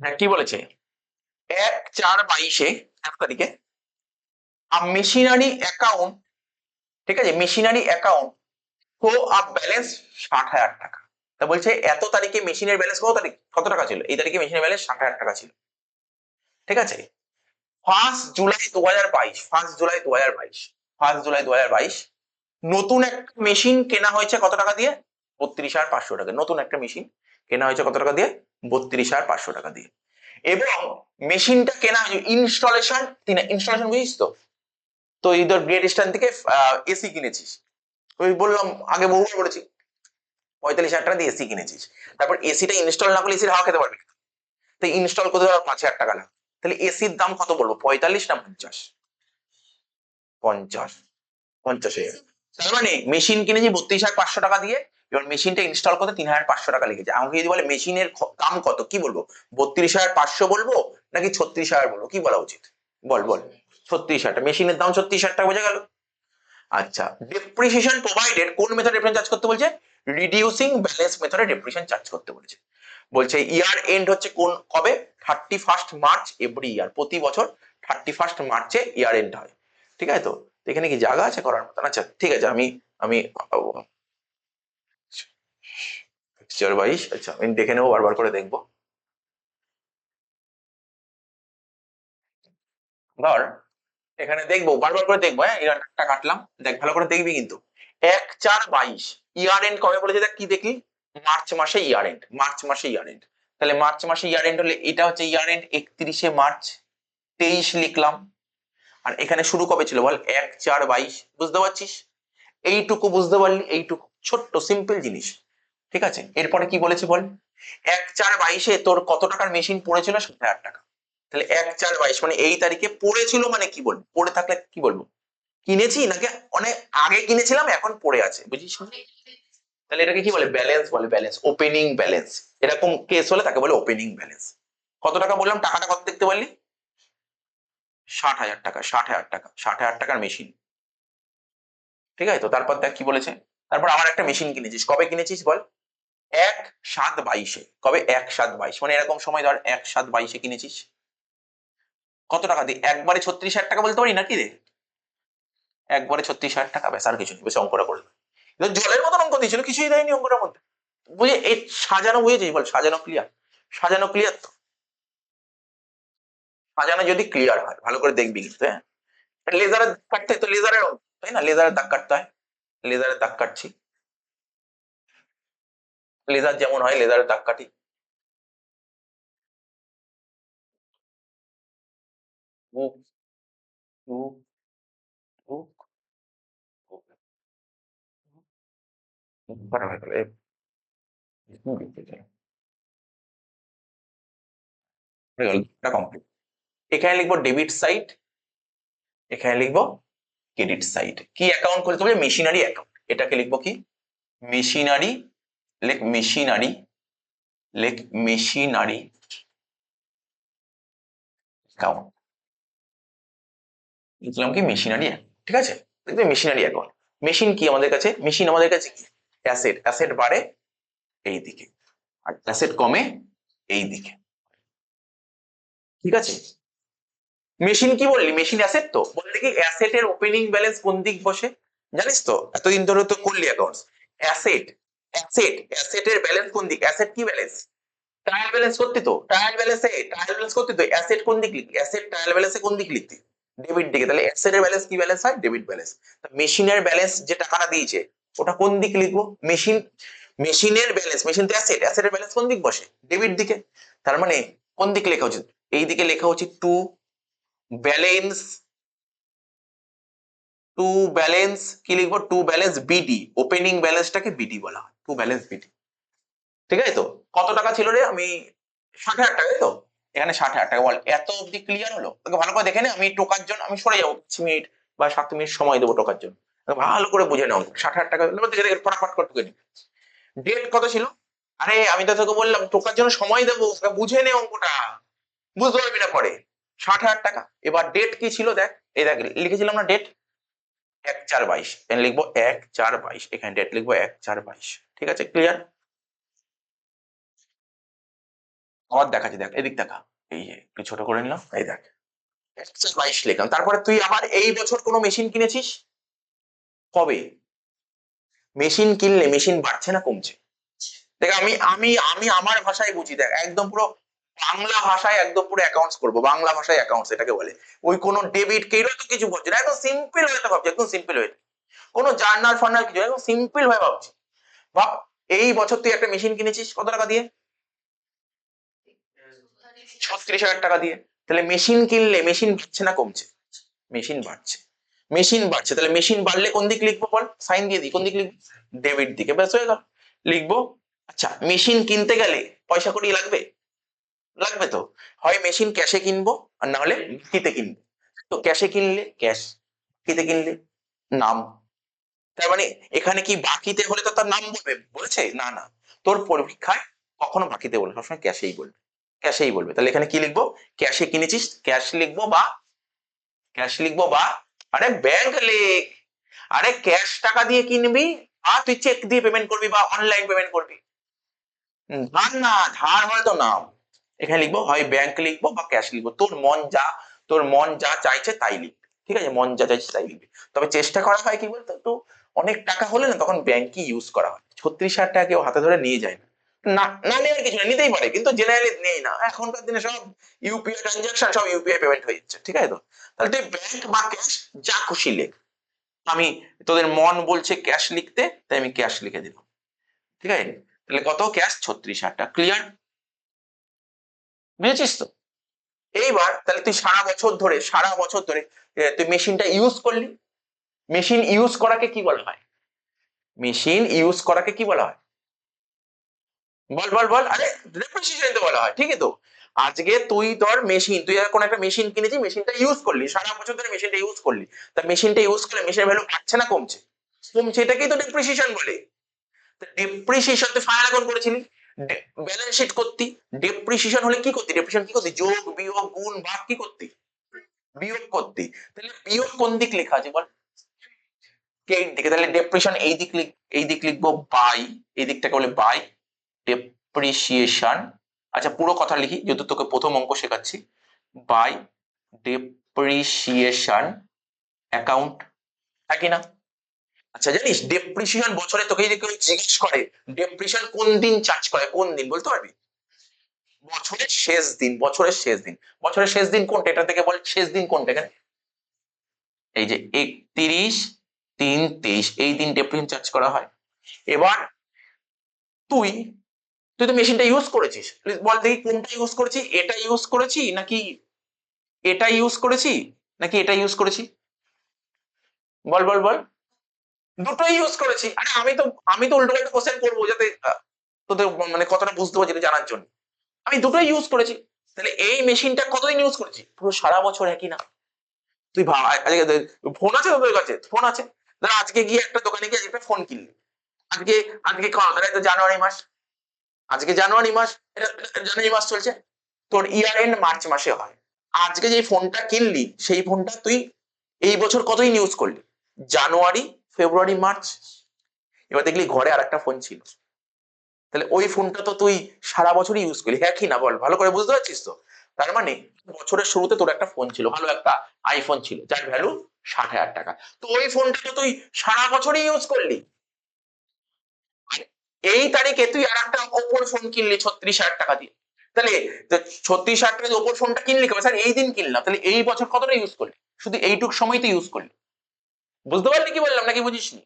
হ্যাঁ, কি বলেছে? 1/4/22 এক তারিখে মেশিনারি অ্যাকাউন্ট, ঠিক আছে, মেশিনারি অ্যাকাউন্ট শো আ ব্যালেন্স 60,000 টাকা। তা বলছে এত তারিখে মেশিনের ব্যালেন্স কত টাকা ছিল? এই তারিখে মেশিনের ব্যালেন্স 60,000 টাকা ছিল, ঠিক আছে? 1 জুলাই 2022 নতুন একটা মেশিন কেনা হয়েছে কত টাকা দিয়ে? 32,500 টাকা। নতুন একটা মেশিন কেনা হয়েছে কত টাকা দিয়ে? 32,500 টাকা দিয়ে। এবং মেশিনটা কেনা হয়েছে ইনস্টলেশন, ইনস্টলেশন বুঝিস তো? তো ইধর গ্রেট ইস্টার্ন থেকে এসি কিনেছিস, ওই বললাম আগে বহুবার বলেছি, 45,000 টাকা দিয়ে এসি কিনেছিস। তারপর এসিটা ইনস্টল না করলে এসির হাওয়া খেতে পারবি না, তাই ইনস্টল করতে ধর 5,000 টাকা লাগে। তাহলে এসির দাম কত বলবো? 45 না 50? 50, 50,000। তার মানে মেশিন কিনেছি 32,500 টাকা দিয়ে, এবার মেশিনটা ইনস্টল করতে 3,500 টাকা লেগেছে। আমাকে যদি বলে মেশিনের দাম কত, কি বলবো? 32,500 বলবো নাকি 36,000 বলবো, কি বলা উচিত? বল বল। 36,000 টাকা, মেশিনের দাম 36,000 টাকা, বোঝা গেল? আচ্ছা, ডেপ্রিসিয়েশন প্রোভাইডেড কোন মেথডে ডেপ্রিসিয়েশন চার্জ করতে বলছে? রিডিউসিং ব্যালেন্স মেথডে ডেপ্রিসিয়েশন চার্জ করতে বলেছে। বলছে ইয়ার এন্ড হচ্ছে কোন কবে? 31 মার্চ এভরি ইয়ার, প্রতি বছর 31 মার্চে ইয়ার এন্ড হয়, ঠিক আছে তো? এখানে কি জায়গা আছে করার মতন? আচ্ছা ঠিক আছে, আমি আমি 4/22, আচ্ছা আমি দেখে নেবো, বারবার করে দেখবো। ধর এখানে দেখবো, বারবার করে দেখবো, হ্যাঁ ইয়ারটা কাটলাম, দেখ ভালো করে দেখবি কিন্তু। 1/4/22 ইয়ার এন্ড কবে বলেছে? দেখ কি দেখি, মার্চ মাসে ইয়ার এন্ড, মার্চ মাসে ইয়ার এন্ড। তাহলে মার্চ মাসে ইয়ার এন্ড হলে এটা হচ্ছে ইয়ার এন্ড 31 মার্চ, 23 লিখলাম। আর এখানে শুরু কবে ছিল বল? 1/4/22, বুঝতে পারছিস? এইটুকু বুঝতে পারলি, এইটুকু ছোট্ট সিম্পল জিনিস, ঠিক আছে? এরপরে কি বলেছে বল? 1/4/22 তোর কত টাকার মেশিন পড়েছিল? 60,000 টাকা। তাহলে 1/4/22 মানে এই তারিখে পড়েছিল, মানে কি বলবো? পড়ে থাকলে কি বলবো? কিনেছি নাকি অনেক আগে কিনেছিলাম এখন পড়ে আছে, বুঝিস? তাহলে এটাকে কি বলে? ব্যালেন্স বলে, ব্যালেন্স, ওপেনিং ব্যালেন্স। এরকম কেস হলে তাকে বলে ওপেনিং ব্যালেন্স। কত টাকা বললাম? টাকাটা কত দেখতে পারলি? 60,000 টাকা, 60,000 টাকা, 60,000 টাকার মেশিন। ঠিক আছে তো? তারপর দেখ কি বলেছে, তারপর আমার একটা মেশিন কিনেছিস, কবে কিনেছিস বল? 1/7/22 কবে? 1/7/22 মানে এরকম সময় ধর 1/7/22 কিনেছিস। কত টাকা দিয়ে? একবারে 36,000 টাকা বলতে পারি নাকি রে? একবারে 36,000 টাকা, ব্যাস, আর কিছু নেই, বেশি অঙ্কটা করে। জলের মতন অঙ্ক দিয়েছিল, কিছুই দেয়নি অঙ্কটার মধ্যে। বুঝে এই সাজানো বুঝেছিস বল? সাজানো ক্লিয়ার? সাজানো ক্লিয়ার তো? সাজানো যদি ক্লিয়ার হয় ভালো করে দেখবি কিন্তু, হ্যাঁ। লেজারের কাটতে তো লেজারের, তাই না? লেজারের দাগ কাটতে হয়, লেজারের দাগ কাটছি, লেজার যেমন হয় লেজারের দাগ কাটি। বুক, বুক, বুক, বুক, বুক কাটা হয়ে গেল। কি লিখতে চাই? হয়ে গেল, এটা কমপ্লিট। এখানে লিখবো ডেবিট সাইড, এখানে লিখবো ক্রেডিট সাইড। কি অ্যাকাউন্ট খুলতে হবে? Machinery account. এটাকে লিখবো কি? মেশিনারি, লেখ মেশিনারি, লেখ মেশিনারি অ্যাকাউন্ট। লিখলাম কি? Machinery account. ঠিক আছে? দেখবে মেশিনারি অ্যাকাউন্ট। মেশিন কি আমাদের কাছে? মেশিন আমাদের কাছে কি? অ্যাসেট। অ্যাসেট বাড়ে এই দিকে, আর অ্যাসেট কমে এই দিকে। ঠিক আছে? মেশিন কি বললি? মেশিন অ্যাসেট তো বললি কি? অ্যাসেটের ওপেনিং ব্যালেন্স কোন দিক বসে জানিস তো? এতদিন ধরে তো করলি অ্যাকাউন্টস। অ্যাসেট, অ্যাসেটের ব্যালেন্স কোন দিক? অ্যাসেট কি ব্যালেন্স? ট্রায়াল ব্যালেন্স করতে তো, ট্রায়াল ব্যালেন্স করতে তো অ্যাসেট কোন দিক লিখলি? অ্যাসেট ট্রায়াল ব্যালেন্সে কোন দিক লিখতি? ডেবিট দিকে। তাহলে অ্যাসেটের ব্যালেন্স কি ব্যালেন্স হয়? Debit balance. মেশিনের ব্যালেন্স যে টাকাটা দিয়েছে ওটা কোন দিক লিখবো? মেশিন, মেশিনের ব্যালেন্স, মেশিন তো অ্যাসেট, অ্যাসেটের ব্যালেন্স কোন দিক বসে? ডেবিট দিকে। তার মানে কোন দিকে লেখা উচিত? এই দিকে লেখা উচিত টু ব্যালেন্স, টু ব্যালেন্স কি লিখবো? To balance BD. ওপেনিং ব্যালেন্সটাকে বিডি বলা হয়, টু ব্যালেন্স বিডি। ঠিক আছে তো? কত টাকা ছিল রে? আমি 60,000 টাকা, তাই তো? এখানে 60,000 টাকা। বল এত অব্দি ক্লিয়ার হলো? তোকে ভালো করে দেখে নে, আমি টোকার জন্য আমি সরে যাবো 5 মিনিট বা 7 মিনিট সময় দেবো টোকার জন্য। ভালো করে বুঝে নাও। 60,000 টাকা দেখে দেখে ফটাফট করে টুকে নি। ডেট কত ছিল? আরে আমি তো তোকে বললাম টোকার জন্য সময় দেবো, বুঝে নে অঙ্কটা, বুঝতে পারবি না পরে। 60,000 টাকা। এবার ডেট কি ছিল দেখ, এই দেখ লিখেছিলাম না ডেট? 1/4/22। এখানে লিখবো 1/4/22, এখানে ডেট লিখবো 1/4/22। ঠিক আছে? ক্লিয়ার? আবার দেখাচ্ছি, দেখ এদিক দেখা, এই যে একটু ছোট করে নিলাম, এই দেখ 1/22 লিখলাম। তারপরে তুই আবার এই বছর কোনো মেশিন কিনেছিস কবে? মেশিন কিনলে মেশিন বাড়ছে না কমছে? দেখ আমি আমি আমি আমার ভাষায় বুঝি, দেখ একদম পুরো বাংলা ভাষায়, একদম পুরো অ্যাকাউন্টস করবো, বাংলা ভাষায় অ্যাকাউন্টস এটাকে বলে। ওই কোনো ডেবিট ক্রেডিট তো কিছু বলছি না, একদম সিম্পল হয়ে ভাবছি, একদম সিম্পল হয়ে, কোনো জার্নাল ফার্নাল কিছু, একদম সিম্পল হয়ে ভাবছি। ভাব এই বছর তুই একটা মেশিন কিনেছিস কত টাকা দিয়ে? 36,000 টাকা দিয়ে। তাহলে মেশিন কিনলে মেশিন বাড়ছে না কমছে? মেশিন বাড়ছে, মেশিন বাড়ছে। তাহলে মেশিন বাড়লে কোন দিক লিখবো বল? সাইন দিয়ে দিই, কোন দিক লিখবো? ডেবিট দিকে, ব্যাস হয়ে গেল। লিখবো। আচ্ছা, মেশিন কিনতে গেলে পয়সা কড়ি লাগবে? লাগবে তো। হয় মেশিন ক্যাশে কিনবো, আর না হলে কিতে কিনবো। তো ক্যাশে কিনলে ক্যাশ, কিতে কিনলে নাম। তার মানে এখানে কি বাকিতে হলে তো তার নাম বলবে? বলেছে না, না, তোর পরীক্ষায় কখনো বাকিতে বলবে, সবসময় ক্যাশেই বলবে, ক্যাশেই বলবে। তাহলে এখানে কি লিখবো? ক্যাশে কিনেছিস, ক্যাশ লিখবো বা, ক্যাশ লিখবো বা, আরে ব্যাংক লেখ। আরে ক্যাশ টাকা দিয়ে কিনবি, আর তুই চেক দিয়ে পেমেন্ট করবি বা অনলাইন পেমেন্ট করবি। ধার না, ধার হয়তো নাম। এখানে লিখবো হয় ব্যাংক লিখবো বা ক্যাশ লিখবো, তোর মন যা, তোর মন যা চাইছে তাই লিখবি। ঠিক আছে? মন যা চাইছে তাই লিখবি। তবে চেষ্টা করা হয় কি বলতো, একটু অনেক টাকা হলে না তখন ব্যাংকই ইউজ করা হয়। 36,000 টাকা কেউ হাতে ধরে নিয়ে যায় না। না, না নেওয়ার কিছু না, নিতেই পারে, কিন্তু জেনারেলি নেই না। এখনকার দিনে সব ইউপিআই ট্রানজাকশন, সব ইউপিআই পেমেন্ট হয়ে যাচ্ছে। ঠিক আছে তো? তাহলে তুই ব্যাংক বা ক্যাশ যা খুশি লেখ। আমি, তোদের মন বলছে ক্যাশ লিখতে, তাই আমি ক্যাশ লিখে দিলাম। ঠিক আছে? তাহলে কত? ক্যাশ 36,000 টাকা। ক্লিয়ার? বুঝেছিস তো? এইবার তাহলে তুই সারা বছর ধরে, সারা বছর ধরে তুই মেশিনটা ইউজ করলি। মেশিন ইউজ করাকে কি বলা হয়? মেশিন ইউজ করাকে কি বলা হয়? বল বল বল, আরে ডেপ্রিসিয়েশন তো বলা হয়। ঠিকই তো। আজকে তুই ধর মেশিন, তুই কোন একটা মেশিন কিনেছিস, মেশিনটা ইউজ করলি, সারা বছর ধরে মেশিনটা ইউজ করলি। তা মেশিনটা ইউজ করলে মেশিনের ভ্যালু বাড়ছে না কমছে? কমছে, এটাকেই তো ডেপ্রিসিয়েশন বলে। ডেপ্রিসিয়েশন তুই ফাইনাল অ্যাকাউন্ট করেছিলি, ব্যালেন্স শিট করতি, ডেপ্রিসিয়েশন হলে কি করতি, ডেপ্রিসিয়েশন কি করতি, যোগ বিয়োগ গুণ ভাগ কি করতি, বিয়োগ করতি। তাহলে বিয়োগ কোন দিক লেখা আছে বল, এই দিকে। তাহলে ডেপ্রিসিয়েশন এই দিক লিখবো বাই, এই দিকটাকে বলে বাই ডেপ্রিসিয়েশন। আচ্ছা পুরো কথা লিখি যেহেতু তোকে প্রথম অঙ্ক শেখাচ্ছি, বাই ডেপ্রিসিয়েশন অ্যাকাউন্ট, একই না? আচ্ছা জানিস ডেপ্রিসিয়েশন বছরে তোকে যদি কেউ জিজ্ঞেস করে ডেপ্রিসিয়েশন কোন দিন চার্জ করে, কোন দিন বলতে পারবি? বছরের শেষ দিন, বছরের শেষ দিন। বছরের শেষ দিন কোনটা, এটা থেকে বল শেষ দিন কোনটা এখানে, এই যে 31/3/23 এই দিন ডেপ্রিসিয়েশন চার্জ করা হয়। এবার তুই তুই তো মেশিনটা ইউজ করেছিস, প্লিজ বল দেখি কোনটা ইউজ করেছি, এটা ইউজ করেছি নাকি এটা ইউজ করেছি নাকি এটা ইউজ করেছি, বল বল বল। দুটোই ইউজ করেছি। আরে আমি তো উল্টো পাল্টা কোশ্চেন করবো যাতে তোদের মানে কতটা বুঝতে পারছি এটা জানার জন্য। আমি দুটোই ইউজ করেছি। তাহলে এই মেশিনটা কতদিন ইউজ করেছি, পুরো সারা বছর একই না? তুই ভাব, আজকে ফোন আছে তোদের কাছে, ফোন আছে, ধর আজকে গিয়ে একটা দোকানে গিয়ে একটা ফোন কিনলি, আজকে আজকে জানুয়ারি মাস, আজকে জানুয়ারি মাস, এটা জানুয়ারি মাস চলছে, তোর ইয়ার এন্ড মার্চ মাসে হয়। আজকে যে ফোনটা কিনলি সেই ফোনটা তুই এই বছর কতদিন ইউজ করলি, জানুয়ারি ফেব্রুয়ারি মার্চ। এবার দেখলি ঘরে আর একটা ফোন ছিল, তাহলে ওই ফোনটা তো তুই সারা বছরই ইউজ করলি, হ্যাঁ কি না বল, ভালো করে বুঝতে পারছিস তো? তার মানে বছরের শুরুতে তোর একটা ফোন ছিল, ভালো একটা আইফোন ছিল যার ভ্যালু 60,000 টাকা, তো ওই ফোনটা তো তুই সারা বছরই ইউজ করলি। এই তারিখে তুই আর একটা ওপোর ফোন কিনলি 36,000 টাকা দিয়ে, তাহলে 36,000 টাকা দিয়ে ওপোর ফোনটা কিনলি কেন স্যার, এই দিন কিনলাম, তাহলে এই বছর কতটা ইউজ করলি, শুধু এইটুক সময় তো ইউজ করলি। বুঝতে পারলি কি বললাম নাকি বুঝিসনি?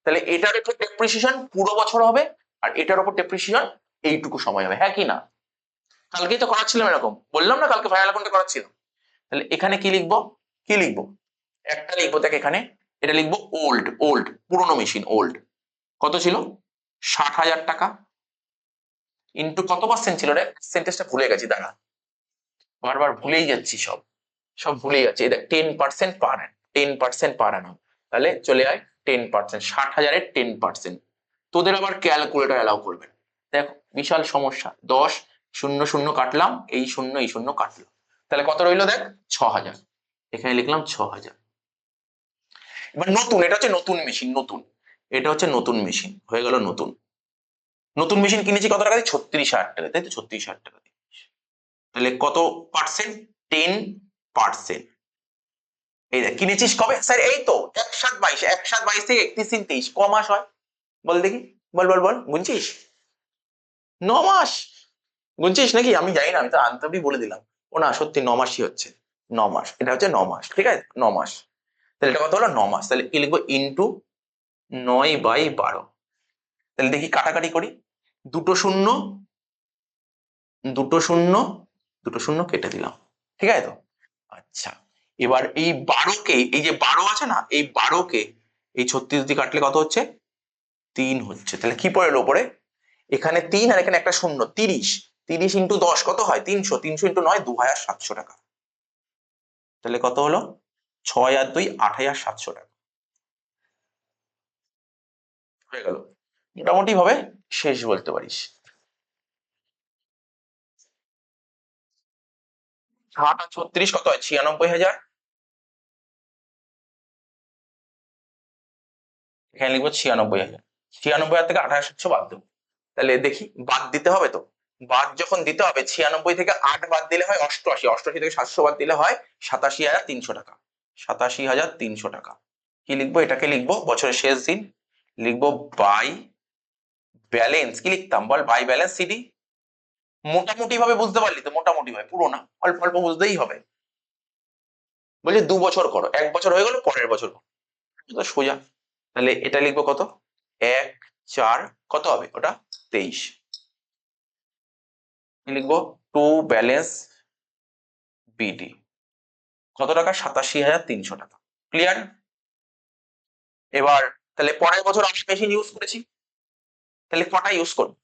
তাহলে এটার উপর ডেপ্রিসিয়েশন পুরো বছর হবে, আর এটার উপর ডেপ্রিসিয়েশন এইটুকু সময় হবে, হ্যাঁ কি না? কালকেই তো করাচ্ছিলাম এরকম, বললাম না কালকে ফাইনাল অ্যাকাউন্টে করাচ্ছিলাম। তাহলে এখানে কি লিখবো, কি লিখবো, একটা লিখবো দেখ এখানে, এটা লিখবো ওল্ড, ওল্ড পুরনো মেশিন ওল্ড, কত ছিল 60,000 টাকা, ইন্টু কত পার্সেন্ট ছিল রে, সেন্টেন্সটা ভুলে গেছি দাঁড়া, বারবার ভুলেই যাচ্ছি, সব সব ভুলেই যাচ্ছি। এই দেখ 10% পার, 10% পার আনাম, তাহলে চলে আয় 10%, 60,000-এর 10%। তোদের আবার ক্যালকুলেটর অ্যালাউ করবে না। দেখো বিশাল সমস্যা, 10 শূন্য শূন্য কাটলাম, এই শূন্য কাটলাম, তাহলে কত রইলো দেখ 6,000, এখানে লিখলাম 6,000। এবার নতুন, এটা হচ্ছে নতুন মেশিন, নতুন, এটা হচ্ছে নতুন মেশিন হয়ে গেল নতুন। নতুন মেশিন কিনেছি কত টাকা দিয়ে, 36,000 টাকা, তাই তো 36,000 টাকা দিয়ে। তাহলে কত পার্সেন্ট, 10%। এই দেখ কিনেছিস কবে স্যার, এই তো 1/7/22, 1/7/22 থেকে 31/3/23 ক মাস হয় বল দেখি, বল বল বল, গুনছিস? 9 মাস গুনছিস নাকি, আমি জানি না, আমি তো আনতাবই বলে দিলাম। ও না সত্যি 9 মাসই হচ্ছে, 9 মাস, এটা হচ্ছে 9 মাস, ঠিক আছে 9 মাস। তাহলে এটা কত হলো 9 মাস, তাহলে কি লিখবো, ইন্টু 9/12। তাহলে দেখি কাটাকাটি করি, দুটো শূন্য দুটো শূন্য দুটো শূন্য কেটে দিলাম, ঠিক আছে তো? আচ্ছা এবার এই 12কে, এই যে 12 আছে না, এই 12কে এই 36 দিয়ে কাটলে কত হচ্ছে, 3 হচ্ছে। তাহলে কি পড়ে এলো উপরে, এখানে 3 আর এখানে একটা শূন্য, 30, 30 ইন্টু 10 কত হয় 300, 300 ইন্টু 9 2,700 টাকা। তাহলে কত হলো, 6 আর 2 8,700 টাকা হয়ে গেল, মোটামুটি ভাবে শেষ বলতে পারিস। 8 আর 36 কত হয়, 96,000। এখানে লিখবো 96,000, 96,000 থেকে 8,700 বাদ দেবো। তাহলে দেখি বাদ দিতে হবে তো, বাদ যখন দিতে হবে 96 থেকে 8 বাদ দিলে হয় 88, 88 থেকে 700 বাদ দিলে হয় 87,300 টাকা, 87,300 টাকা। কি লিখবো, এটাকে লিখবো বছরের শেষ দিন, লিখবো বাই ব্যালেন্স, কি লিখতাম বল, বাই ব্যালেন্স সিডি। মোটামুটি ভাবে বুঝতে পারলি তো, মোটামুটি ভাবে, পুরো না, অল্প অল্প বুঝতেই হবে। বলছি 2 বছর করো, 1 বছর হয়ে গেল পরের বছর করো, তো সোজা। তাহলে এটা লিখবো কত, 1/4 কত হবে ওটা 23, লিখবো টু ব্যালেন্স বিডি কত টাকা, 87,300 টাকা। ক্লিয়ার? এবার তাহলে পরের বছর আমি মেশিন ইউজ করেছি, তাহলে কটা ইউজ করবো,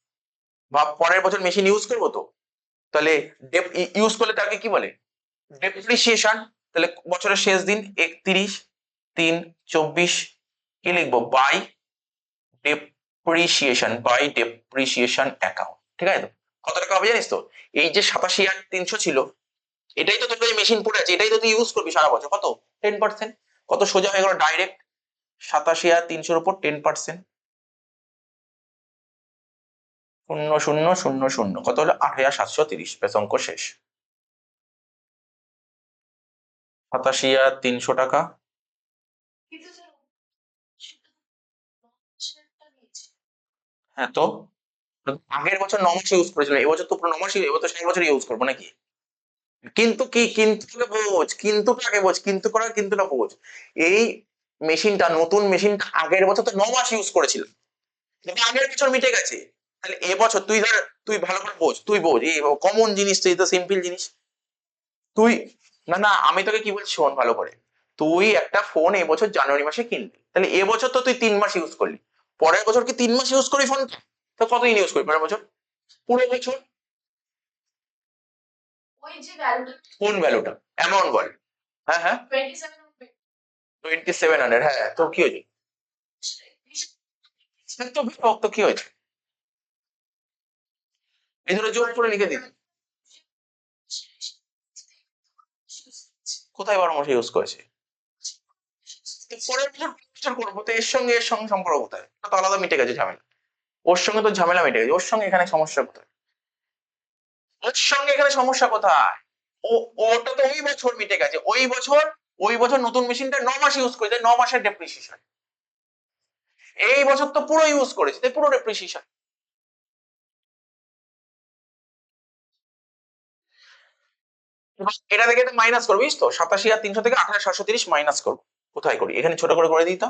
ভাব পরের বছর মেশিন ইউজ করবো তো, তাহলে ইউজ করলে তাকে কি বলে, ডেপ্রিসিয়েশন। তাহলে বছরের শেষ দিন 31/3/24, কি লিখবো, by depreciation by depreciation account, ঠিক আছে? তো কত টাকা হবে জানিস তো? এই যে 87,300 ছিল, এটাই তো তোর কাছে মেশিন পড়ে আছে, এটাই তো তুই ইউজ করবি সারা বছর। কত? 10%। কত সোজা হয়ে গেল ডাইরেক্ট 87,300 উপর 10%, 0,000 কত হলো? 8,730। ব্যাস, অঙ্ক শেষ। 87,300 টাকা। হ্যাঁ, তো আগের বছর 9 মাস ইউজ করেছিল, এবছর তো পুরো 9 মাস, এবছর 7 বছর ইউজ করবো নাকি? কিন্তু কি, কিন্তু বোঝ, কিন্তু আগে বোঝ, কিন্তু করার কিন্তুটা বোঝ। এই মেশিনটা, নতুন মেশিনটা আগের বছর তো 9 মাস ইউজ করেছিল, কিন্তু আগের বছর মিটে গেছে। তাহলে এবছর তুই ধর, তুই ভালো করে বোঝ, তুই বোঝ, এই কমন জিনিস তো, এই তো সিম্পল জিনিস। তুই, না না, আমি তোকে কি বলছি শোন ভালো করে। তুই একটা ফোন এবছর জানুয়ারি মাসে কিনবি, তাহলে এবছর তো তুই 3 মাস ইউজ করলি, পরের বছর কি 3 মাস ইউজ করবি ফোন? তো কতদিন ইউজ করবি পরের বছর? পুরো বছর। কোন ভ্যালুটা? অ্যামাউন্ট বল। হ্যাঁ হ্যাঁ, 2,700। হ্যাঁ, তো কি হয়েছে? তো ব্যাপক, তো কি হয়েছে? এই ধরে জোর করে লিখে দিন। কোথায় 12 মাসে ইউজ করেছে? তো পরের বছর করবো তো, এর সঙ্গে সম্পর্ক কোথায়? ওটা তো আলাদা, মিটে গেছে ঝামেলা। ওর সঙ্গে তো ঝামেলা মিটে গেছে, ওর সঙ্গে এখানে সমস্যা কোথায়? ওর সঙ্গে এখানে সমস্যা কোথায়? ও, ওটা তো ওই বছর মিটে গেছে, ওই বছর নতুন মেশিনটা 9 মাস ইউজ করেছে, 9 মাসের ডেপ্রিসিয়েশন। এই বছর তো পুরো ইউজ করেছে, তাই পুরো ডেপ্রিসিয়েশন। এটা থেকে মাইনাস করবি তো, 87,300 থেকে 28,730 মাইনাস করবো। কোথায় করি? এখানে ছোট করে দিই তো।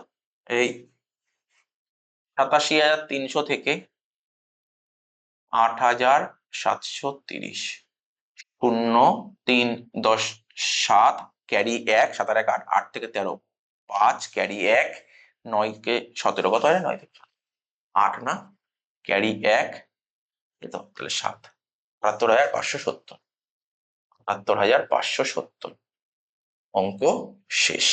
এই 87,300 থেকে 8,730, 0,3,10,7, ক্যারি 1, 7 আর 1 8, 8 থেকে 13, 5 ক্যারি 1, 9 কে 17, কত হয়? 9 থেকে 8 না, ক্যারি 1, এই তো তাহলে 7, 78,570, 78,570। অঙ্ক শেষ।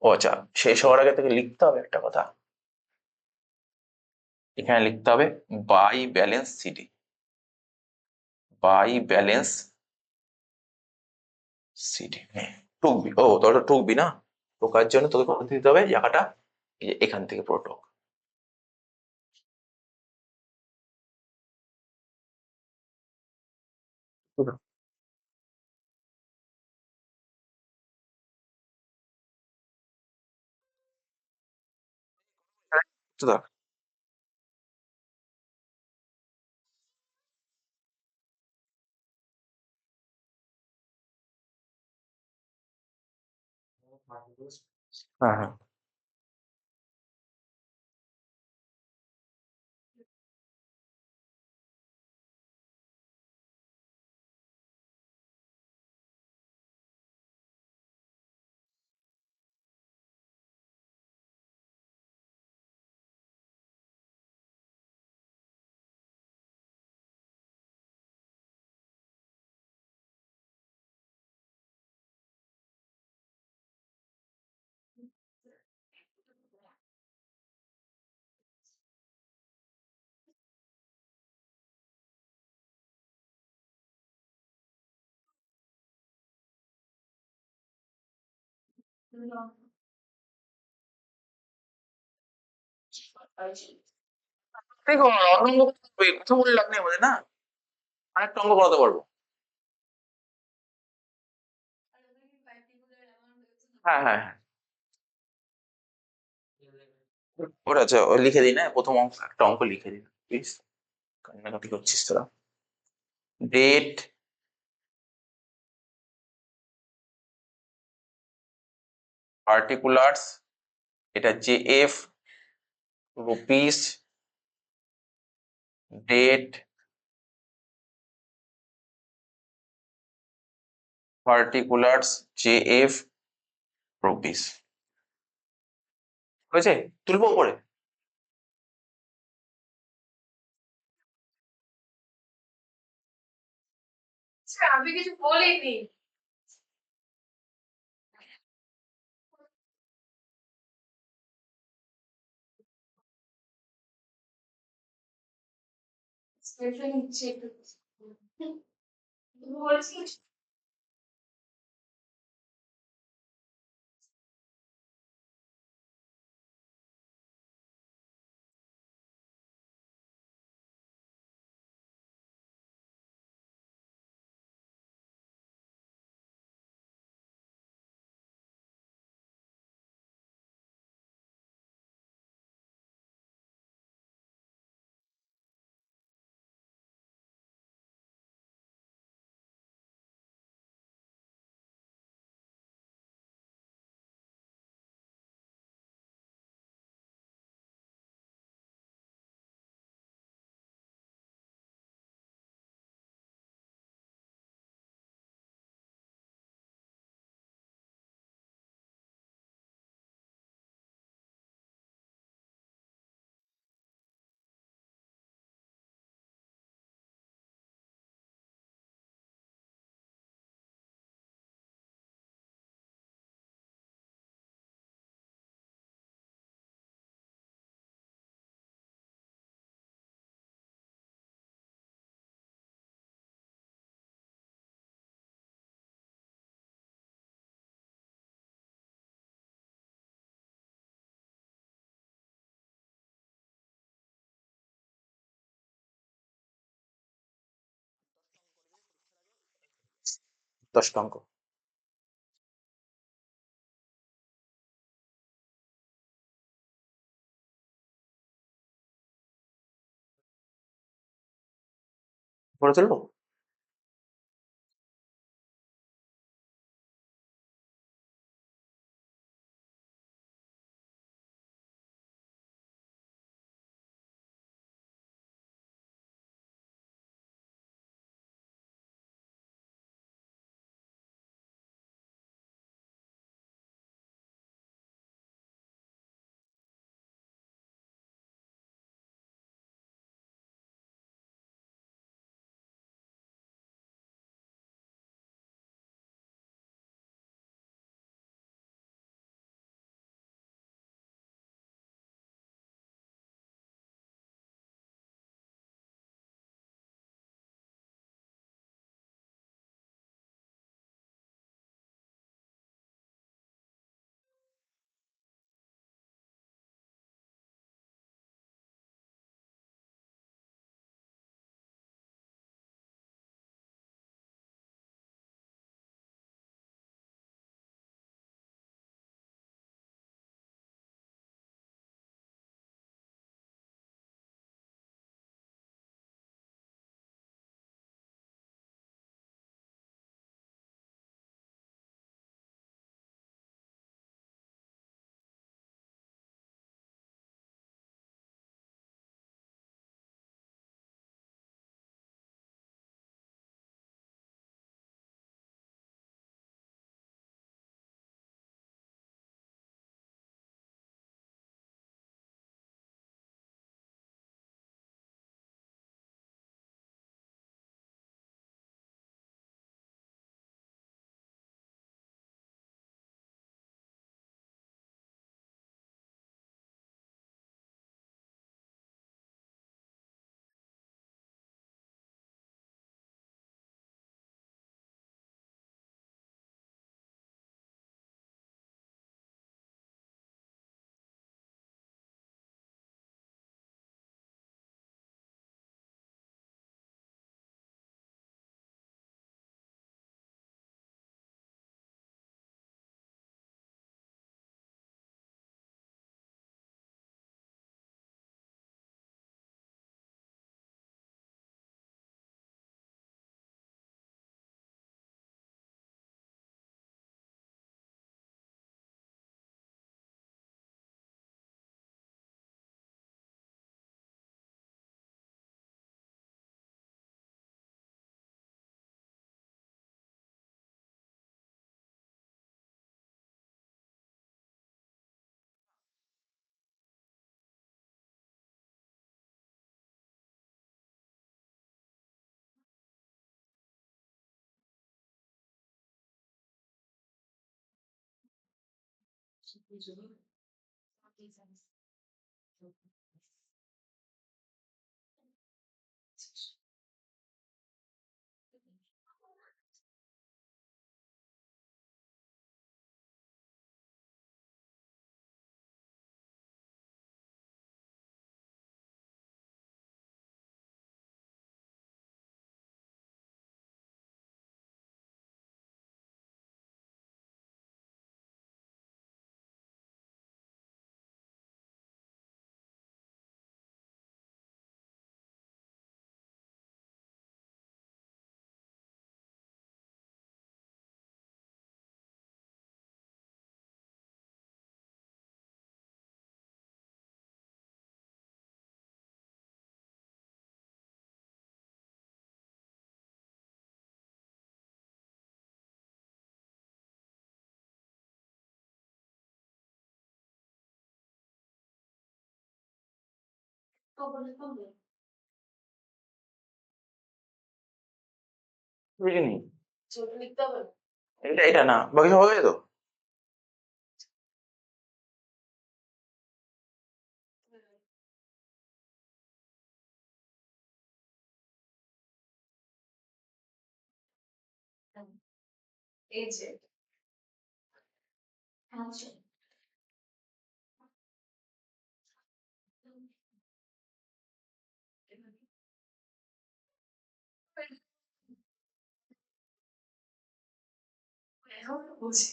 ও আচ্ছা, শেষ হওয়ার আগে থেকে লিখতে হবে একটা কথা, এখানে লিখতে হবে by balance CD, by balance CD. হ্যাঁ, টুকবি, ও তোর তো টুকবি না, টোকার জন্য তোকে করতে দিতে হবে জায়গাটা, এই যে এখান থেকে পুরো টোক। হ্যাঁ হ্যাঁ, দেখো অন্য অঙ্ক কথা বলে লাভ নেই আমাদের, না আরেকটা অঙ্ক করাতে পারবো। হ্যাঁ হ্যাঁ হ্যাঁ, ওটা আচ্ছা, ও লিখে দিই না, প্রথম অঙ্ক, একটা অঙ্ক লিখে দিই প্লিজ। কান্নাকাটি করছিস তোরা। ডেট পার্টিকুলার্স, এটা JF rupees, date particulars JF rupees. হয়েছে? তুলবো উপরে? আমি কিছু বলিনি। নিচ্ছে একটু। তুমি বলেছিস দশটা অঙ্ক। পড়ে তুলবো? বুঝিনি ছোট লিখতে হবে না? এটা না বাকি সব হয়ে গেছে তো এই যে আচ্ছা এখন বুঝি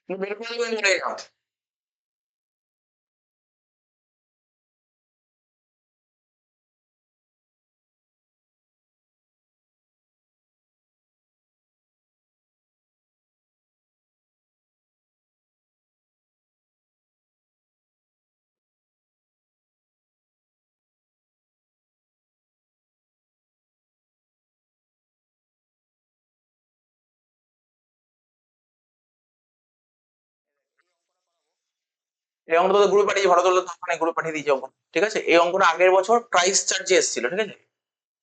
বের করে দেবেন বলে গেলাম। এই অঙ্কটা তো গ্রুপে পাঠিয়েছি, ভারত গ্রুপে পাঠিয়ে দিয়েছি অঙ্ক, ঠিক আছে। এই অঙ্কটা আগের বছর ক্রাইস্ট চার্চে এসেছিল, ঠিক আছে,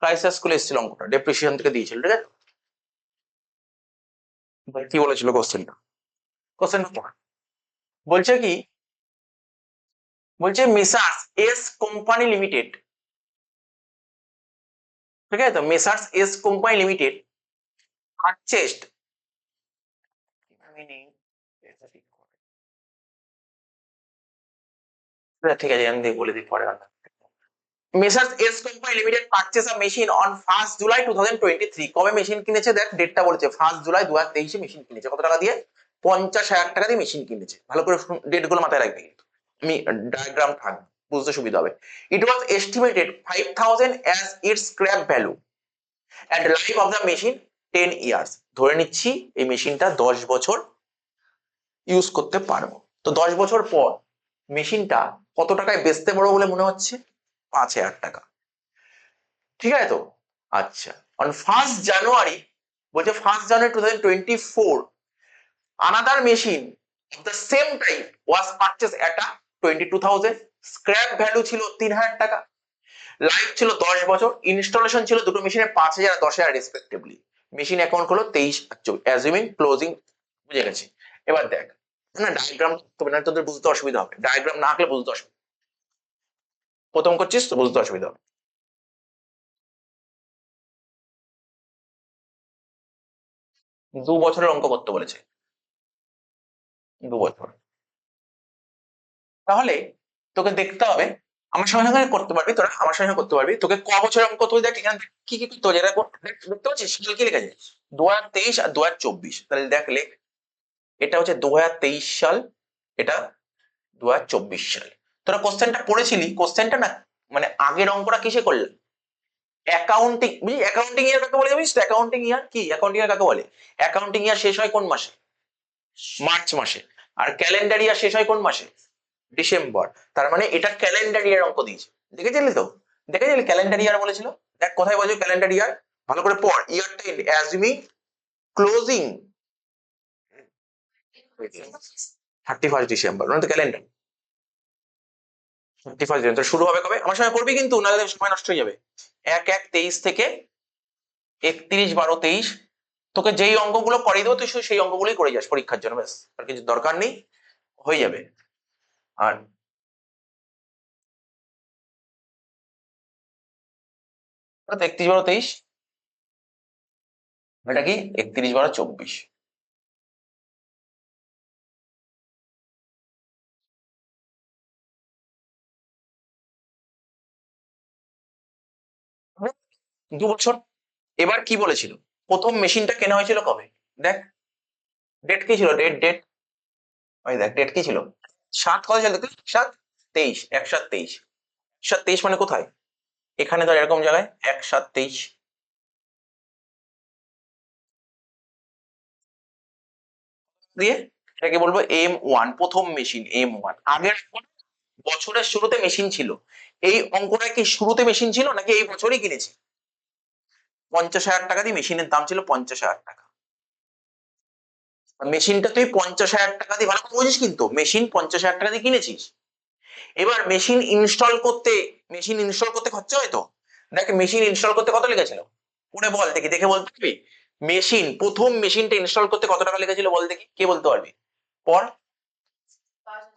ক্রাইস্ট চার্চ স্কুলে এসেছিল অঙ্কটা, ডেপ্রিসিয়েশন থেকে দিয়েছিল, ঠিক আছে। কি বলেছিল কোশ্চেনটা, কোশ্চেনটা বলছে কি, বলছে মেসার্স এস কোম্পানি লিমিটেড, ঠিক আছে, তো messrs S company limited purchased, ঠিক আছে আমি বলে দিই পরে। Messrs S company limited purchase a machine on 1 July 2023। কবে মেশিন কিনেছে দেখ, ডেটটা বলেছে 1 জুলাই 2023 মেশিন কিনেছে। কত টাকা দিয়ে? 50,000 টাকা দিয়ে মেশিন কিনেছে। ভালো করে ডেট গুলো মাথায় রাখবি, কিন্তু আমি ডায়াগ্রাম থাকবে বুঝতে সুবিধা হবে। It was estimated 5,000 as its scrap value and life of the machine 10 years. ধরে নিচ্ছি এই মেশিনটা 10 বছর ইউজ করতে পারবো। তো 10 বছর পর মেশিনটা কত টাকায় বেচতে পারবো বলে মনে হচ্ছে? 5,000 টাকা, ঠিক আছে তো। আচ্ছা, অন 1 জানুয়ারি, বলছে 1 জানুয়ারি 2024 another machine of the same type was purchased at a 22,000, scrap value ছিল 3,000 টাকা, লাইফ ছিল 10 বছর, ইনস্টলেশন ছিল দুটো মেশিনের 5,000 আর 10,000 রেসপেক্টিভলি। মেশিন অ্যাকাউন্ট হলো 23 অ্যাজিউমিং ক্লোজিং, বুঝে গেছি। এবার দেখ, না ডায়াগ্রাম তবে না, তোদের বুঝতে অসুবিধা হবে, ডায়াগ্রাম না আঁকলে বুঝতে অসুবিধা, প্রথম করছিস তো বুঝতে অসুবিধা হবে। 2 বছরের অঙ্ক করতে বলেছে, 2 বছর। তাহলে তোকে দেখতে হবে, আমার সঙ্গে সঙ্গে করতে পারবি তোরা, আমার সঙ্গে করতে পারবি। তোকে ক বছরের অঙ্ক, তুই দেখ এখানে কি কি করতে হবে, যেটা দেখতে পাচ্ছিস সাল কি লেখা আছে, 2023 আর 2024। তাহলে দেখ লেখ, এটা হচ্ছে 2023 সাল, এটা 2024 সাল। তোরা কোশ্চেনটা পড়েছিলি, কোশ্চেনটা না মানে আগের অঙ্কটা কিসে করলাম, অ্যাকাউন্টিং, বুঝলি অ্যাকাউন্টিং ইয়ার কাকে বলে জানিস তো? অ্যাকাউন্টিং ইয়ার কি, অ্যাকাউন্টিং ইয়ার কাকে বলে? অ্যাকাউন্টিং ইয়ার শেষ হয় কোন মাসে? মার্চ মাসে। আর ক্যালেন্ডার ইয়ার শেষ হয় কোন মাসে? ডিসেম্বর। তার মানে এটা ক্যালেন্ডার ইয়ার অঙ্ক দিয়েছে, দেখেছিলি তো, দেখেছিলি ক্যালেন্ডার ইয়ার বলেছিল। দেখ কোথায় বলছো ক্যালেন্ডার ইয়ার, ভালো করে পড়, ইয়ারটা অ্যাজুমিং ক্লোজিং 31 ডিসেম্বর, মানে তো ক্যালেন্ডার 31 ডিসেম্বর শুরু হবে কবে, আমার সঙ্গে করবি কিন্তু, নাহলে সময় নষ্ট হয়ে যাবে। 1/1/23 থেকে 31/12/23, তোকে যেই অঙ্কগুলো করিয়ে দেবো তুই শুধু সেই অঙ্কগুলোই করে যাস পরীক্ষার জন্য, ব্যাস আর কিছু দরকার নেই, হয়ে যাবে। আর 31/12/23, এটা কি 31/12/24। দু বছর। এবার কি বলেছিল, প্রথম মেশিনটা কেনা হয়েছিল কবে, দেখ ডেট কি ছিল, ডেট ওই দেখ ডেট কি ছিল, 7 কত ছিল দেখতে, 7/23, 1/7/23, 1/7/23 মানে কোথায়, এখানে ধর এরকম জায়গায় 1/7/23 দিয়ে এটাকে বলবো M1, প্রথম মেশিন M1। আগের বছরের শুরুতে মেশিন ছিল, এই অঙ্কটা কি শুরুতে মেশিন ছিল নাকি এই বছরই কিনেছি? 50,000 টাকা দিয়ে মেশিনের দাম ছিল 50,000 টাকা। মেশিনটা তুই 50,000 টাকা দিয়ে, ভালো করে বুঝিস কিন্তু, মেশিন 50,000 টাকা দিয়ে কিনেছিস, এবার মেশিন ইনস্টল করতে খরচা হয় তো। দেখ মেশিন ইনস্টল করতে কত লেগেছিল, পড়ে বল দেখি, দেখে বলতে পারবি? প্রথম মেশিনটা ইনস্টল করতে কত টাকা লেগেছিল বল দেখি, কে বলতে পারবি? পর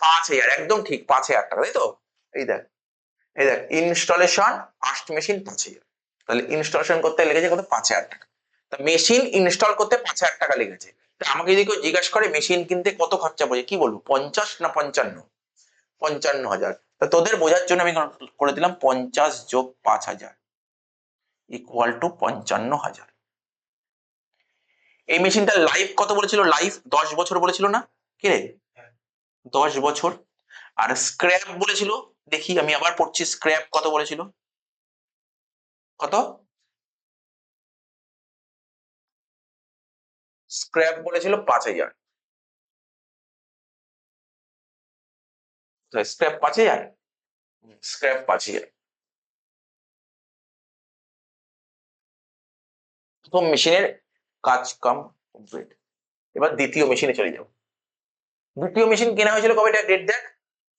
5,000, একদম ঠিক, 5,000 টাকা, তাই তো? এই দেখ, ইনস্টলেশন ফার্স্ট মেশিন 5,000, তাহলে ইনস্টলেশন করতে লেগেছে কত? 5,000 টাকা। তা মেশিন ইনস্টল করতে 5,000 টাকা লেগেছে। তা আমাকে যদি কেউ জিজ্ঞাসা করে মেশিন কিনতে কত খরচা পড়ে, কি বলবো? 50 না 55? 55,000। তা তোদের বোঝার জন্য আমি করে দিলাম 50 যোগ 5,000 ইকুয়াল টু 55,000। এই মেশিনটার লাইফ কত বলেছিল? লাইফ 10 বছর বলেছিল না? কি রে, 10 বছর। আর স্ক্র্যাপ বলেছিল, দেখি আমি আবার পড়ছি, স্ক্র্যাপ কত বলেছিল? কত? স্ক্র্যাপ বলেছিল 5,000। Scrap 5,000, scrap 5,000। প্রথম মেশিনের কাজ কাম কমপ্লিট। এবার দ্বিতীয় মেশিনে চলে যাও। দ্বিতীয় মেশিন কেনা হয়েছিল কবে? ডেট দেখ,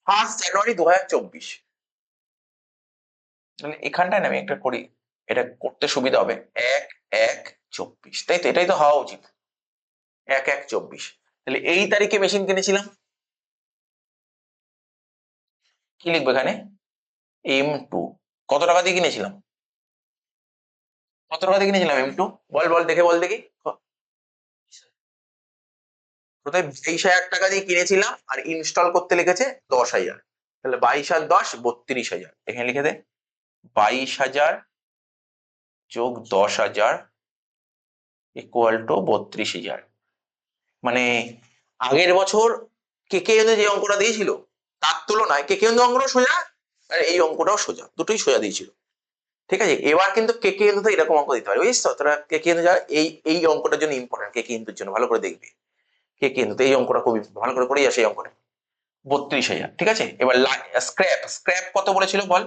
1 জানুয়ারি 2024। তাহলে এখানটায় না আমি একটা করি, এটা করতে সুবিধা হবে। 1/1/24, তাই তো? এটাই তো হওয়া উচিত, 1/1/24। তাহলে এই তারিখে মেশিন কিনেছিলাম, কি লিখবো এখানে? M2। কত টাকা দিয়ে কিনেছিলাম? কত টাকা দিয়ে কিনেছিলাম M2? বল বল, দেখে বল দেখি। কোথায়? 22,000 টাকা দিয়ে কিনেছিলাম, আর ইনস্টল করতে লেগেছে 10,000। তাহলে 22 আর 10 32,000। এখানে লিখে দে 22,000 যোগ 10,000 ইকুয়াল টু 32,000। মানে আগের বছর কে যে অঙ্কটা দিয়েছিল তার তুলনায় কে অঙ্কটা সোজা, আর এই অঙ্কটাও সোজা, দুটোই সোজা দিয়েছিল। ঠিক আছে, এবার কিন্তু কে এরকম অঙ্ক দিতে পারে, বুঝছিস তো? তোরা কে যা এই অঙ্কটার জন্য ইম্পর্টেন্ট, কে জন্য ভালো করে দেখবি। কে এই অঙ্কটা খুবই ভালো করে করেই আসে এই অঙ্কটা। 32,000, ঠিক আছে। এবার স্ক্র্যাপ কত বলেছিল বল?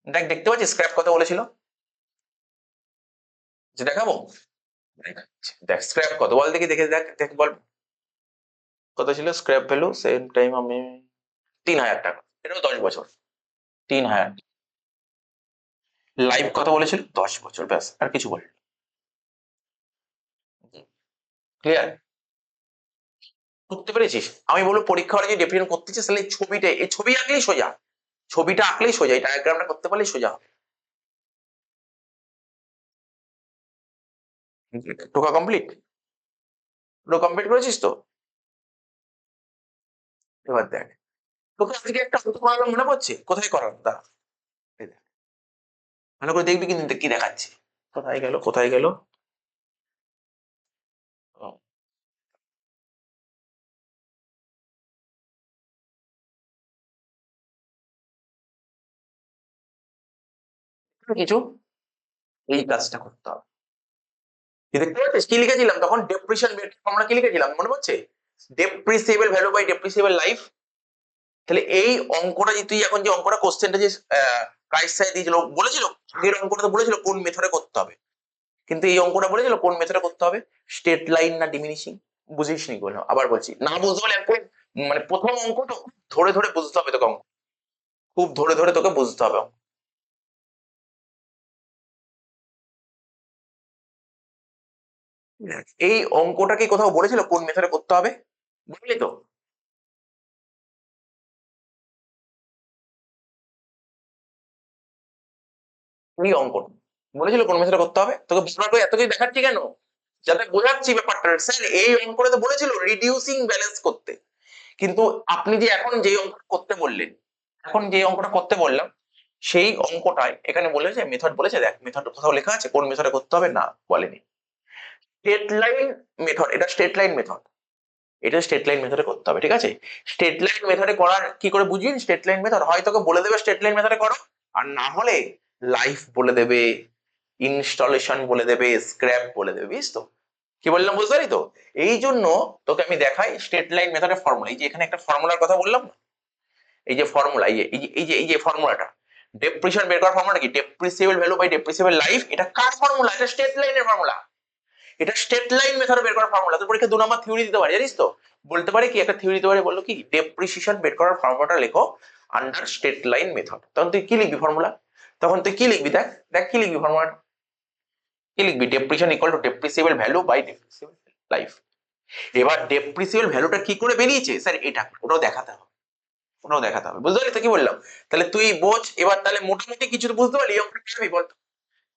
দেখ, দেখতে পাচ্ছিস স্ক্র্যাপ কত বলেছিল? যে দেখাবো, দেখ স্ক্র্যাপ কত বল দেখি, দেখে দেখ, দেখ বল কত ছিল স্ক্র্যাপ ভ্যালু। সেম টাইম আমি 3,000 টাকা, এটাও 10 বছর, 3,000। লাইভ কত বলেছিল? 10 বছর, ব্যাস আর কিছু বল। ক্লিয়ার? বুঝতে পেরেছিস? আমি বলবো পরীক্ষা হলে যদি ডেফিনেশন করতে চাস তাহলে এই ছবি আঁকলেই সোজা, ছবিটা আঁকলেই সোজা, এই ডায়াগ্রামটা করতে পারলেই সোজা হবে। টোকা কমপ্লিট? পুরো কমপ্লিট করেছিস তো? এবার দেখ, তোকে আজকে একটা অঙ্ক করালাম, মনে পড়ছে? কোথায় করালাম দাঁড়া, এই দেখ, ভালো করে দেখবি কিন্তু কি দেখাচ্ছি। কোথায় গেল, কোথায় গেল? ও, কিছু এই কাজটা করতে হবে। কি দেখতে পাচ্ছিস কি লিখেছিলাম তখন? ডেপ্রিসিয়েশন আমরা কি লিখেছিলাম মনে পড়ছে? Depreciable value by depreciable life. তাহলে এই অঙ্কটা যে তুই এখন যে অঙ্কটা কোশ্চেনটা যে প্রাইস সাইজ দিয়েছিল, বলেছিল আগের অঙ্কটা তো বলেছিল কোন মেথডে করতে হবে, কিন্তু এই অঙ্কটা বলেছিল কোন মেথডে করতে হবে? স্ট্রেট লাইন না ডিমিনিশিং? বুঝিস নি বললাম, আবার বলছি, না বুঝতে পারলে একদম, মানে প্রথম অঙ্ক তো ধরে ধরে বুঝতে হবে তোকে, অঙ্ক খুব ধরে ধরে তোকে বুঝতে হবে। এই অঙ্কটা কি কোথাও বলেছিল কোন মেথডে করতে হবে? বুঝলি তো? এই অঙ্কটা বলেছিল কোন মেথডে করতে হবে, তোকে বারবার করে এত কিছু দেখাচ্ছি কেন? যাতে বোঝাচ্ছি ব্যাপারটা। স্যার এই অঙ্কটা তো বলেছিল রিডিউসিং ব্যালেন্স করতে, কিন্তু আপনি যে এখন যে অঙ্ক করতে বললেন, এখন যে অঙ্কটা করতে বললাম, সেই অঙ্কটায় এখানে বলেছে মেথড, বলেছে দেখ মেথড কোথাও লেখা আছে কোন মেথডে করতে হবে? না, বলেনি। স্ট্রেট লাইন মেথড, এটা স্ট্রেট লাইন মেথড, এটা স্ট্রেট লাইন মেথডে করতে হবে, ঠিক আছে। স্ট্রেট লাইন মেথডে করার কি করে বুঝবি স্ট্রেট লাইন মেথড? হয় তোকে বলে দেবে স্ট্রেট লাইন মেথডে করো, আর না হলে লাইফ বলে দেবে, ইনস্টলেশন বলে দেবে, স্ক্র্যাপ বলে দেবে, বুঝিস তো কি বললাম? বুঝতে পারি তো? এই জন্য তোকে আমি দেখাই স্ট্রেট লাইন মেথডের ফর্মুলা। এই যে এখানে একটা ফর্মুলার কথা বললাম, এই যে ফর্মুলা, এই যে ফর্মুলাটা, ডেপ্রিসিয়েশন বের করার ফর্মুলা কি? Depreciable value by depreciable life. এটা কার ফর্মুলা? এটা স্ট্রেট লাইনের ফর্মুলা। এটা স্ট্রেট লাইন মেথডে বের করার ফর্মুলা। তোর পরীক্ষা 2 নম্বর থিওরি দিতে পারে, জানিস তো? বলতে পারে কি, একটা থিওরি দিতে পারে, বললো কি ডেপ্রিসিয়েশন বের করার ফর্মুলাটা লেখো আন্ডার স্ট্রেট লাইন মেথড। তখন তুই কি লিখবি ফর্মুলা? তখন তুই কি লিখবি, দেখ দেখ কি লিখবি ফর্মুলা, কি লিখবি? Depreciation equal to depreciable value by depreciable life. এবার ডেপ্রিসিয়েবল ভ্যালুটা কি করে বেরিয়েছে স্যার, এটা ওটাও দেখাতে হবে, ওটাও দেখাতে হবে। বুঝতে পারলি তো কি বললাম? তাহলে তুই বোঝ এবার, তাহলে মোটামুটি কিছু তো বুঝতে পারলি, অঙ্কটা পারবি বল,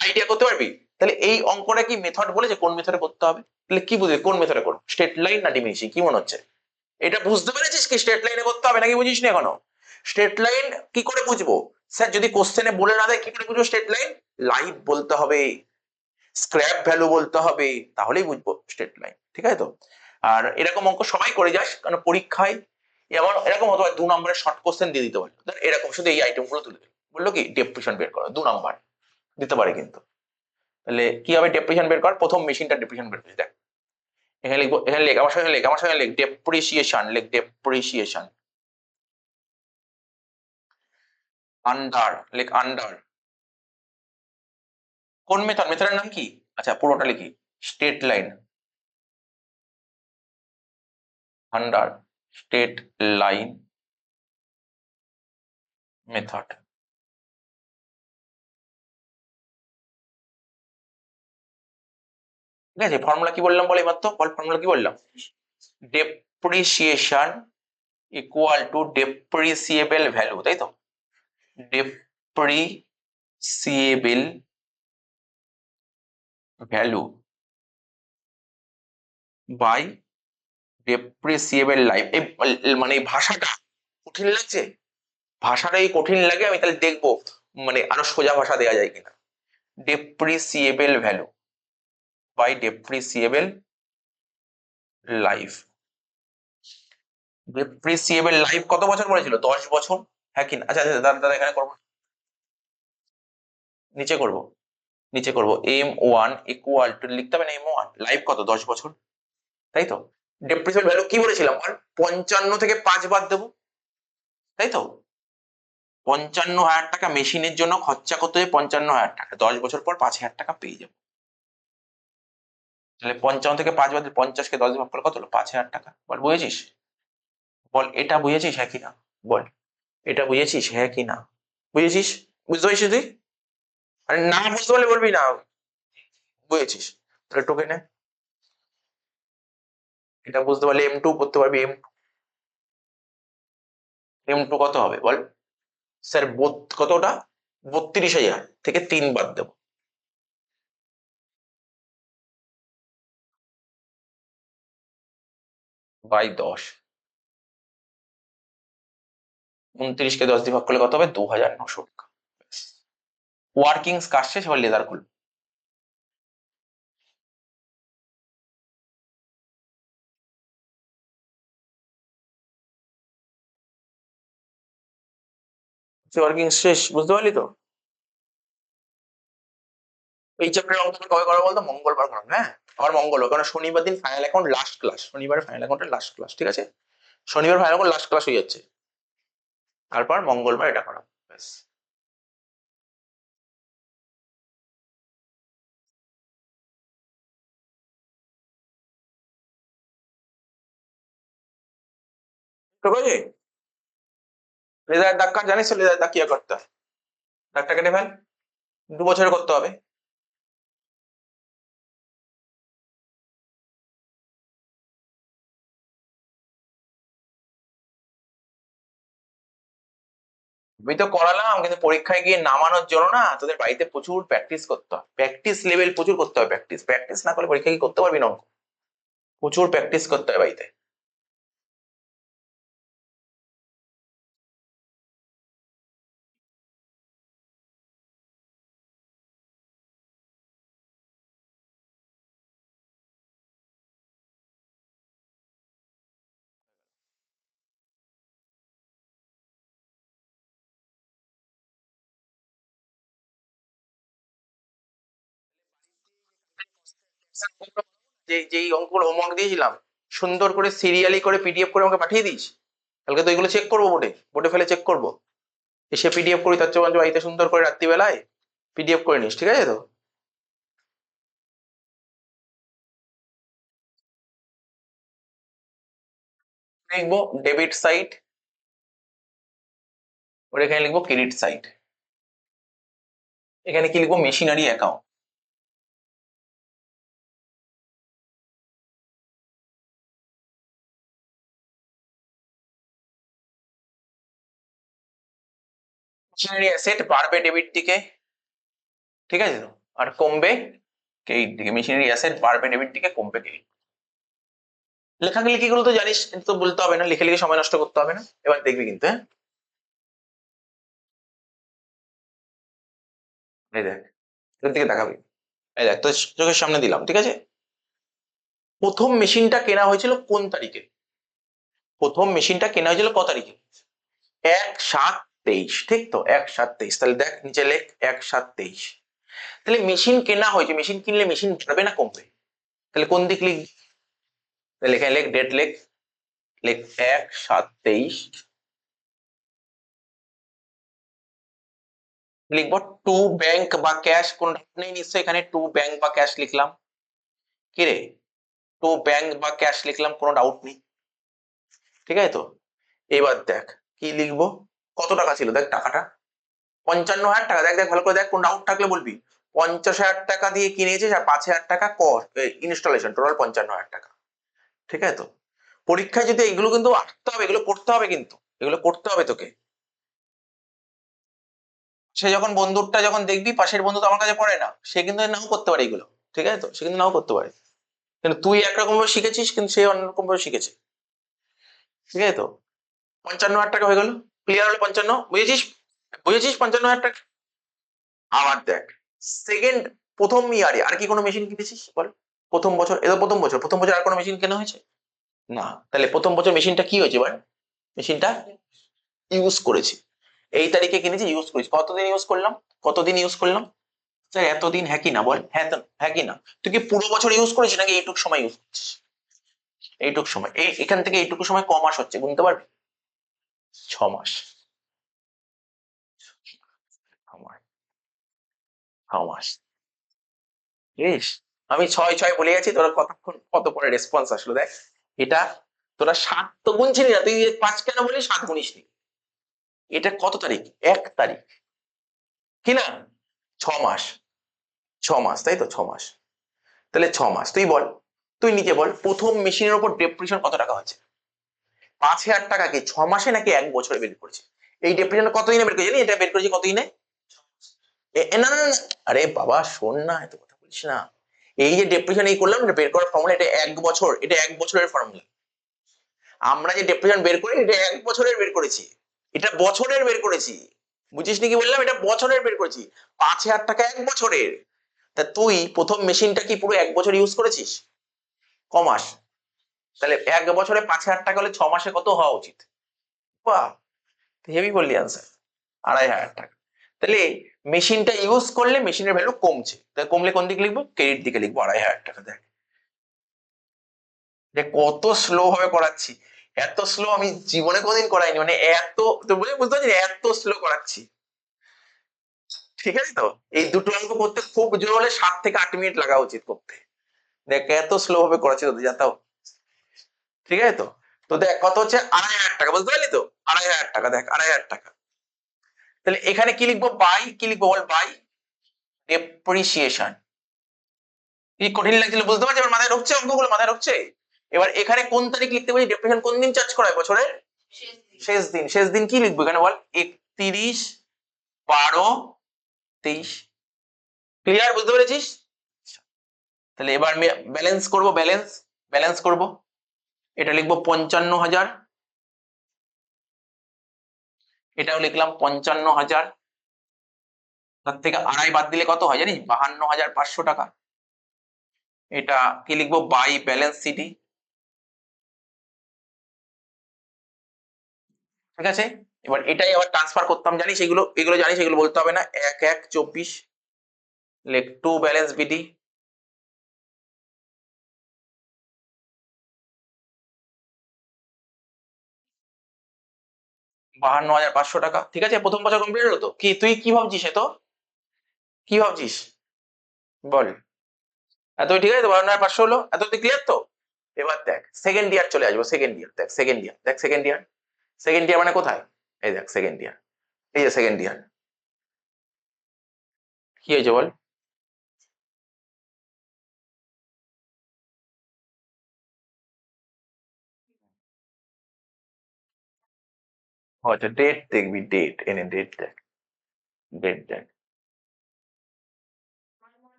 আইডিয়া করতে পারবি? তাহলে এই অঙ্কটা কি মেথড বলেছে কোন মেথডে করতে হবে? তাহলে কি বুঝলি কোন মেথডে করো, স্ট্রেট লাইন না ডিমিনিশিং, কি মনে হচ্ছে? এটা বুঝতে পেরেছিস কি স্ট্রেট লাইনে করতে হবে, নাকি বুঝিস না এখনো? স্ট্রেট লাইন কি করে বুঝবো স্যার, যদি কোশ্চেনে বলে না দেয় কি করে বুঝবো স্ট্রেট লাইন? লাইভ বলতে হবে, স্ক্র্যাপ ভ্যালু বলতে হবে, তাহলেই বুঝবো স্ট্রেট লাইন। ঠিক আছে তো? আর এরকম অঙ্ক সবাই করে যাস, কারণ পরীক্ষায় এমন এরকম হতে পারে 2 নম্বরের শর্ট কোশ্চেন দিয়ে দিতে পারে, এরকম শুধু এই আইটেম গুলো তুলে দিল, বললো কি ডেপ্রিসিয়েশন বের করো 2 নম্বর দিতে পারে কিন্তু। তাহলে কি হবে, ডেপ্রিসিয়েশন বের কর, প্রথম মেশিনটা ডেপ্রিসিয়েশন বের করিস, দেখ এখানে লিখবো, এখানে লেখ আমার সঙ্গে লেখ, আমার সঙ্গে লেখ ডেপ্রিসিয়েশন, লেখ ডেপ্রিসিয়েশন আন্ডার, লেখ আন্ডার কোন মেথড, মেথডের নাম কি? আচ্ছা পুরোটা লিখি, straight line, under straight line method. ঠিক আছে, ফর্মুলা কি বললাম বল, এবার তো বল ফর্মুলা কি বললাম? Depreciation equal to depreciable value, তাই তো? Depreciable value by depreciable life. মানে এই ভাষাটা কঠিন লাগছে, ভাষাটা এই কঠিন লাগে, আমি তাহলে দেখবো মানে আরো সোজা ভাষা দেওয়া যায় কিনা। Depreciable value by depreciable life. Depreciable life কত বছর বলেছিল? 10 বছর, হ্যাঁ কি না? আচ্ছা আচ্ছা দাদা এখানে করবো, নিচে করবো, নিচে করবো M1 ইকুয়াল টু, লিখতে হবে না M1, লাইফ কত 10 বছর, তাই তো? ডেপ্রিসিয়েবল ভ্যালু কি বলেছিলাম বল, 55 থেকে 5 বাদ দেবো, তাই তো? 55,000 টাকা মেশিনের জন্য খরচা করতে হবে, 55,000 টাকা, 10 বছর পর 5,000 টাকা পেয়ে যাবো। তাহলে 55 থেকে 5 বাদ 50 কে 10 দিয়ে ভাগ করলে কত হলো? 5,000 টাকা। বল বুঝেছিস? বল এটা বুঝেছিস হ্যাঁ কি না? বল এটা বুঝেছিস হ্যাঁ কি না? বুঝেছিস? বুঝতে পারছিস তুই? আরে না বুঝতে পারলে বলবি না বুঝেছিস, তাহলে টোকে নে। এটা বুঝতে পারলে M2 করতে পারবি, M2 কত হবে বল স্যার? কতটা? 32,000 থেকে 3 বাদ দেবো, বাই 10, 29 কে 10 দিয়ে ভাগ করলে কত হবে? 2,900 টাকা। ওয়ার্কিংস কাজ শেষ, এবার লেদার খুলবো। ওয়ার্কিং শেষ, বুঝতে পারলি তো? এই চ্যাপ্টারের অঙ্কটা কবে করা বলতো? মঙ্গলবার করাবো, হ্যাঁ আবার মঙ্গলবার, কারণ শনিবার দিন ফাইনাল অ্যাকাউন্ট লাস্ট ক্লাস, শনিবার ফাইনাল অ্যাকাউন্টের লাস্ট ক্লাস, ঠিক আছে? শনিবার ফাইনাল অ্যাকাউন্ট লাস্ট ক্লাস হয়ে যাচ্ছে, তারপর মঙ্গলবার এটা করাবো, ব্যাস। ঠিক আছে, লেদারের দাগ কার জানিস তো? লেদারের দাগ কি করতে হয়? দাগটা কেটে ফেল, 2 বছরে করতে হবে। আমি তো করালাম, কিন্তু পরীক্ষায় গিয়ে নামানোর জন্য না তোদের বাড়িতে প্রচুর প্র্যাকটিস করতে হয়, প্র্যাকটিস লেভেল প্রচুর করতে হবে, প্র্যাকটিস প্র্যাকটিস না করলে পরীক্ষা কি করতে পারবি না অঙ্ক? প্রচুর প্র্যাকটিস করতে হয় বাড়িতে। যেই অঙ্কগুলো হোমওয়ার্ক দিয়েছিলাম সুন্দর করে সিরিয়ালি করে পিডিএফ করে আমাকে পাঠিয়ে দিস, কালকে তো এগুলো চেক করবো, বোর্ডে বোর্ডে ফেলে চেক করবো, এসে পিডিএফ করি, তার চেয়ে বাড়িতে সুন্দর করে রাত্রিবেলায় পিডিএফ করে নিস, ঠিক আছে তো? লিখবো ডেবিট সাইড, ওর এখানে লিখবো ক্রেডিট সাইড। এখানে কি লিখবো? Machinery account. মেশিনারি অ্যাসেট বাড়বে ডেবিট দিকে, ঠিক আছে তো, আর কমবে ক্রেডিট দিকে। মেশিনারি অ্যাসেট বাড়বে ডেবিট দিকে, কমবে ক্রেডিট। লেখালেখি গুলো তো জানিস, তো বলতে হবে না, লিখে লিখে সময় নষ্ট করতে হবে না। এবার দেখবি কিন্তু, হ্যাঁ এই দেখ, এর দিকে দেখাবি, এই দেখ তো চোখের সামনে দিলাম, ঠিক আছে। প্রথম মেশিনটা কেনা হয়েছিল কোন তারিখে? প্রথম মেশিনটা কেনা হয়েছিল ক তারিখে? 1/7/23, ঠিক তো, 1/7/23। তাহলে দেখ নিচে লেখ 1/7/23। তাহলে মেশিন কেনা হয়েছে, মেশিন কিনলে মেশিন বাড়বে না কমবে? তাহলে কোন দিক লিখ? তাহলে এখানে লেখ ডেট, লেখ লেখ 1/7/23, লিখবো টু ব্যাংক বা ক্যাশ, কোন নেই নিশ্চয়ই, এখানে টু ব্যাংক বা ক্যাশ লিখলাম। কি রে, টু ব্যাংক বা ক্যাশ লিখলাম, কোনো ডাউট নেই, ঠিক আছে তো। এবার দেখ কি লিখবো, কত টাকা ছিল দেখ টাকাটা, 55,000 টাকা। দেখ দেখ ভালো করে দেখ, কোন ডাউট থাকলে বলবি। 50,000 টাকা দিয়ে কিনেছিস আর 5,000 টাকা কস্ট ইনস্টলেশন, টোটাল 55,000 টাকা, ঠিক আছে তো। পরীক্ষায় যদি এগুলো কিন্তু আসতে হবে, এগুলো করতে হবে কিন্তু, এগুলো করতে হবে তোকে। সে যখন বন্ধুরটা যখন দেখবি, পাশের বন্ধু তো আমার কাছে পড়ে না, সে কিন্তু নাও করতে পারে এগুলো, ঠিক আছে তো, সে কিন্তু নাও করতে পারে। কিন্তু তুই একরকম ভাবে শিখেছিস, কিন্তু সে অন্যরকম ভাবে শিখেছে, ঠিক আছে তো। 55,000 টাকা হয়ে গেল, ক্লিয়ার হলো 55, বুঝেছিস? বুঝেছিস 55,000 টাকা। আবার দেখ সেকেন্ড, প্রথম ইয়ারে আর কি কোনো মেশিন কিনেছিস বল? প্রথম বছর, এটা প্রথম বছর, প্রথম বছর আর কোনো মেশিন কেনা হয়েছে? না। তাহলে প্রথম বছর মেশিনটা কি হয়েছে এবার? মেশিনটা ইউজ করেছি, এই তারিখে কিনেছি, ইউজ করেছি। কতদিন ইউজ করলাম? কতদিন ইউজ করলাম? স্যার এতদিন, হ্যাঁ কি না বল, হ্যাঁ তো, হ্যাঁ কি না? তুই কি পুরো বছর ইউজ করেছিস নাকি এইটুক সময় ইউজ করছিস? এইটুক সময়, এই এখান থেকে এইটুকু সময় ক মাস হচ্ছে গুনতে পারবি? 6 মাস। 6 মাস, 6 মাস, বেশ। আমি 6 6 বলে গেছি, তোরা কতক্ষণ কত পরে রেসপন্স আসলো দেখ। এটা তোরা 7 তো গুনছিলি না, তুই 5 কেন বলি, 7 গুনিস নি। এটা কত তারিখ? 1 তারিখ, কি না? 6 মাস, 6 মাস, তাই তো, 6 মাস। তাহলে 6 মাস, তুই বল, তুই নিজে বল, প্রথম মেশিনের উপর ডেপ্রিসিয়েশন কত টাকা হচ্ছে? 5,000 টাকা কি 6 মাসে নাকি 1 বছরে বের করেছে? এই ডেপ্রিসিয়েশন কতদিনে বের করেছি জানি, এটা বের করেছি কতদিনে? না না না, আরে বাবা শোন না, এত কথা বলিস না। এই যে ডেপ্রিসিয়েশন এই করলাম, এটা বের করার ফর্মুলা, এটা 1 বছর, এটা 1 বছরের ফর্মুলা। আমরা যে ডেপ্রিসিয়েশন বের করি, এটা 1 বছরের বের করেছি, এটা বছরের বের করেছি। বুঝিস নি কি বললাম? এটা বছরের বের করেছি, 5,000 টাকা 1 বছরের। তা তুই প্রথম মেশিনটা কি পুরো 1 বছর ইউজ করেছিস? ক মাস? তাহলে 1 বছরে 5,000 টাকা হলে 6 মাসে কত হওয়া উচিত? বাহ, হেভি বললি আনসার, 2,500 টাকা। তাহলে মেশিনটা ইউজ করলে মেশিনের ভ্যালু কমছে, তাহলে কমলে কোন দিকে লিখবো? ক্রেডিট দিকে লিখবো, 2,500 টাকা। দেখ যে কত স্লো ভাবে করাচ্ছি, এত স্লো আমি জীবনে কোনদিন করাইনি, মানে এত, তো বুঝতে পারছি এত স্লো করাচ্ছি, ঠিক আছে তো। এই দুটো অঙ্ক করতে খুব জোর হলে 7 থেকে 8 মিনিট লাগা উচিত করতে। দেখ এত স্লো ভাবে করাচ্ছি তোদের জানতাম, ঠিক আছে তো। তো দেখ কত হচ্ছে, 2,500 টাকা, বুঝতে পারলি তো, 2,500 টাকা, দেখ 2,500 টাকা। তাহলে এখানে কি লিখবো? বাই, কি লিখবো বল? By depreciation. কি কঠিন লাগছিল বুঝতে পারছি, এবার মাথায় ঢুকছে, অঙ্কগুলো মাথায় ঢুকছে। এবার এখানে কোন তারিখ লিখতে পারি? ডেপ্রিসিয়েশন কোন দিন চার্জ করা হয় বছরের? শেষ দিন। শেষ দিন কি লিখবো এখানে বল? 31/12/23। ক্লিয়ার, বুঝতে পেরেছিস? তাহলে এবার আমি ব্যালেন্স করবো, ব্যালেন্স, ব্যালেন্স করবো। এটা লিখবো 55,000, এটাও লিখলাম 55,000। তার থেকে আড়াই বাদ দিলে কত হয় জানিস? 52,500 টাকা। এটা কি লিখবো? বাই ব্যালেন্স সিটি, ঠিক আছে। এবার এটাই আবার ট্রান্সফার করতাম, জানিস এগুলো, এগুলো জানিস, এগুলো বলতে হবে না। 1/1/24 লেখ টু ব্যালেন্স বিডি, 52,500 টাকা, ঠিক আছে। প্রথম বছর কমপ্লিট হলো তো। কি তুই কি ভাবছিস? এত কি ভাবছিস বল? এত ঠিক আছে তো, 52,500 হলো, এত তুই ক্লিয়ার তো? এবার দেখ সেকেন্ড ইয়ার চলে আসবো, সেকেন্ড ইয়ার দেখ, সেকেন্ড ইয়ার দেখ, সেকেন্ড ইয়ার, সেকেন্ড ইয়ার মানে কোথায়, এই দেখ সেকেন্ড ইয়ার, এই যে সেকেন্ড ইয়ার, কি হয়েছে বল? আচ্ছা ডেট দেখবি, ডেট এনে ডেট দেখ, ডেট দেখ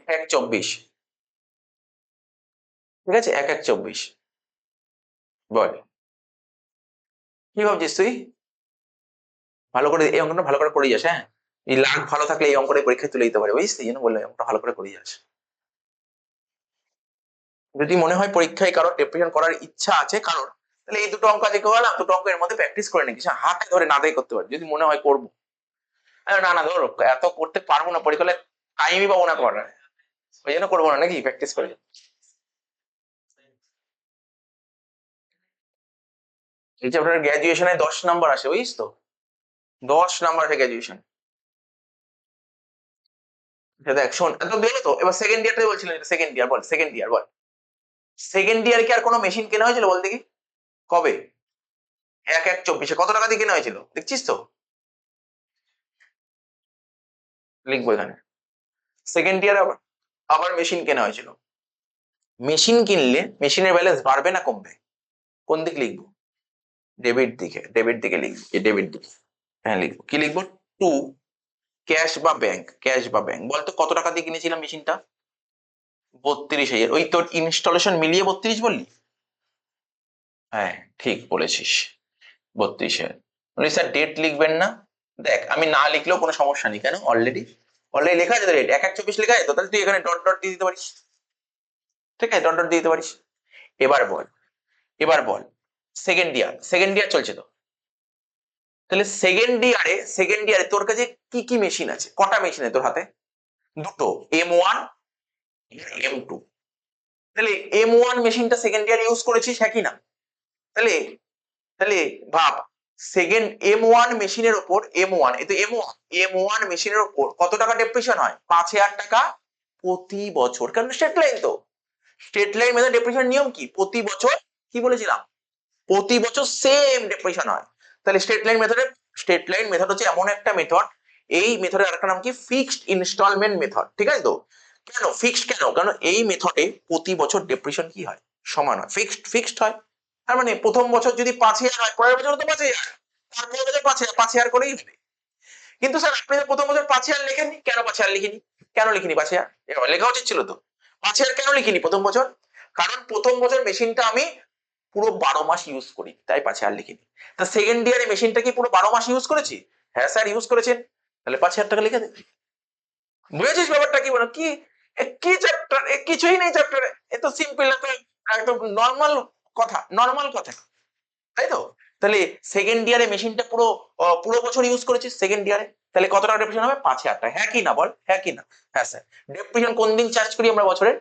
1/24, ঠিক আছে 1/1/24, বল কি ভাবছিস তুই? ভালো করে এই অঙ্কটা ভালো করে করে যাস, হ্যাঁ এই লাখ ভালো থাকলে এই অঙ্কটা পরীক্ষায় তুলে দিতে পারে, বুঝছিস, এই জন্য বললাম অঙ্কটা ভালো করে করে যাস। যদি মনে হয় পরীক্ষায় কারোর ডেপ্রিশন করার ইচ্ছা আছে কারোর, তাহলে এই দুটো অঙ্ক আজকে করলাম, দুটো অঙ্ক এর মধ্যে প্র্যাকটিস করে নিস, হাতে ধরে না দিয়ে করতে পারবি, যদি মনে হয় করবো। না না ধর এত করতে পারবো না, পরীক্ষায় টাইমই পাবো না করার, ওই জন্য করবো না, নাকি প্র্যাকটিস করে। এই যে আপনার গ্র্যাজুয়েশনে 10 নাম্বার আসে, বুঝিস তো, 10 নাম্বার আছে গ্র্যাজুয়েশন। দেখ শোন এত দিলে তো, এবার সেকেন্ড ইয়ারটাই বলছিলেন, সেকেন্ড ইয়ার বল, সেকেন্ড ইয়ার বল, সেকেন্ড ইয়ার কি আর কোনো মেশিন কেনা হয়েছিল বল দেখি, কবে? 1/1/24 কত টাকা দিয়ে কেনা হয়েছিল দেখছিস তো, লিখবো এখানে, সেকেন্ড ইয়ার আবার আবার মেশিন কেনা হয়েছিল। মেশিন কিনলে মেশিনের ব্যালেন্স বাড়বে না কমবে, কোন দিক লিখবো? ডেবিট দিকে, ডেবিট দিকে লিখবো, এই ডেবিট দিকে, হ্যাঁ লিখবো, কি লিখবো? টু ক্যাশ বা ব্যাংক, ক্যাশ বা ব্যাংক, বলতো কত টাকা দিয়ে কিনেছিলাম মেশিনটা? 32,000, ওই তোর ইনস্টলেশন মিলিয়ে 32 বললি? হ্যাঁ ঠিক বলেছিস, 32,000। বলি স্যার ডেট লিখবেন না, দেখ আমি না লিখলেও কোনো সমস্যা নেই, কেন অলরেডি অলরেডি লেখা আছে তো ডেট 1/1/24 লেখা আছে তো, তাহলে তুই এখানে ডট ডট দিয়ে দিতে পারিস, ঠিক আছে ডট ডট দিয়ে দিতে পারিস। এবার বল, এবার বল সেকেন্ড ইয়ার, সেকেন্ড ইয়ার চলছে তো, তাহলে সেকেন্ড ইয়ারে তোর কাছে কি কি মেশিন আছে, কটা মেশিন আছে তোর হাতে? দুটো, M1 M2, তাহলে M1 মেশিনটা সেকেন্ড ইয়ার ইউজ করেছিস, হ্যাঁ কি না? তাহলে তাহলে ভাব সেকেন্ড M1 মেশিনের ওপর, M1 এই তো M1 মেশিনের ওপর কত টাকা ডেপ্রিসিয়েশন হয়? 5,000 টাকা প্রতি বছর, কারণ স্ট্রেট লাইন তো, স্ট্রেট লাইন মেথড ডেপ্রিসিয়েশন নিয়ম কি, প্রতি বছর, কি বলেছিলাম, প্রতি বছর সেম ডেপ্রিসিয়েশন হয়। তাহলে স্ট্রেট লাইন মেথড হচ্ছে এমন একটা মেথড, এই মেথডের আরেকটা নাম কি, ফিক্সড ইনস্টলমেন্ট মেথড, ঠিক আছে তো? কেন ফিক্সড, কেন কারণ এই মেথডে প্রতি বছর ডেপ্রিসিয়েশন কি হয়, সমান হয়, ফিক্সড হয়। তার মানে প্রথম বছর যদি 5,000 হয়, পরের বছর তো 5,000, তারপরের বছর 5,000 5,000 করেই হবে। কিন্তু স্যার আপনি তো প্রথম বছর 5,000 লেখেননি, কেন 5,000 লিখিনি, কেন লিখিনি 5,000? লেখা উচিত ছিল তো। 5,000 কেন লিখিনি প্রথম বছর? কারণ প্রথম বছর মেশিনটা আমি পুরো 12 মাস ইউজ করি, তাই 5,000 লিখিনি। তা সেকেন্ড ইয়ারে মেশিনটা কি পুরো 12 মাস ইউজ করেছি? হ্যাঁ স্যার ইউজ করেছেন, তাহলে 5,000 টাকা লিখে দে। বুঝেছিস ব্যাপারটা কি, বলো কি, কি চ্যাপ্টার, কিছুই নেই চ্যাপ্টারে, এ তো সিম্পল, একদম নর্মাল কথা, নর্মাল কথা, তাই তো? তাহলে সেকেন্ড ইয়ারে মেশিনটা পুরো পুরো বছর ইউজ করেছিস সেকেন্ড ইয়ারে, তাহলে কত টাকা ডেপ্রিসিয়েশন হবে? 5,000 টাকা, হ্যাঁ কি না বল, হ্যাঁ কি না? হ্যাঁ স্যার। ডেপ্রিসিয়েশন কোন দিন চার্জ করি আমরা বছরের?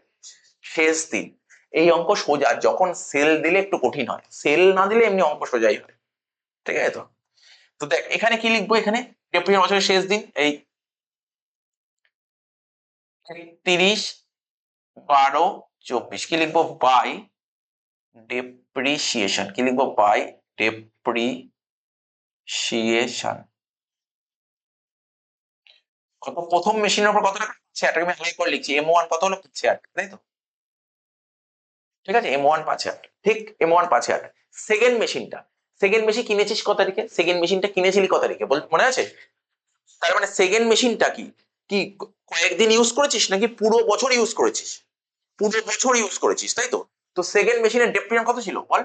শেষ দিন। এই অঙ্ক সোজা, যখন সেল দিলে একটু কঠিন হয়, সেল না দিলে এমনি অঙ্ক সোজাই হয়, ঠিক আছে তো? তো দেখ এখানে কি লিখবো, এখানে ডেপ্রিসিয়েশন বছরের শেষ দিন, এই 30/12/24, কি লিখবো, বাই ডেপ্রিসিয়েশন, কি লিখবো, বাই ডেপ্রিসিয়েশন। কত প্রথম মেশিনের উপর কত টাকা, 5,000 আমি হাই করে লিখছি, M1 কত হলো, 5,000, তাই তো? ঠিক আছে M1 5,000, ঠিক M1 5,000। সেকেন্ড মেশিনটা, সেকেন্ড মেশিন কিনেছিস কত তারিখে, সেকেন্ড মেশিনটা কিনেছিলি কত তারিখে বল, মনে আছে? তার মানে সেকেন্ড মেশিনটা কি, কি কয়েকদিন ইউজ করেছিস নাকি পুরো বছর ইউজ করেছিস? পুরো বছর ইউজ করেছিস, তাই তো? তো সেকেন্ড মেশিনের ডেপ্রিসিয়েশন কত ছিল বল?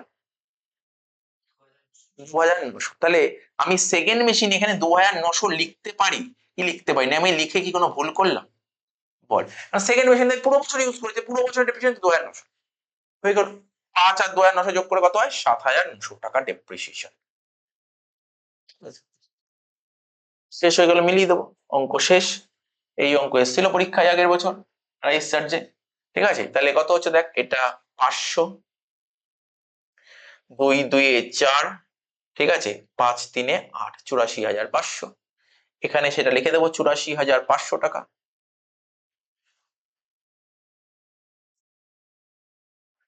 2,900, তাহলে আমি সেকেন্ড মেশিন এখানে 2,900 লিখতে পারি কি লিখতে পারি না, আমি লিখে কি কোনো ভুল করলাম বল? সেকেন্ড মেশিন পুরো বছর ইউজ করেছে, পুরো বছরের ডেপ্রিসিয়েশন 2,900 হয়ে গেল, 5 আর 2,900 যোগ করে কত হয়? 7,900 টাকা ডেপ্রিসিয়েশন। শেষ হয়ে গেল, মিলিয়ে দেবো, অঙ্ক শেষ। এই অঙ্ক এসেছিল পরীক্ষায় আগের বছর রাইস চার্জে, ঠিক আছে? তাহলে কত হচ্ছে দেখ, এটা 500, 2 2 4, ঠিক আছে, 5 3 8, 84,500, এখানে সেটা লিখে দেবো 84,500 টাকা।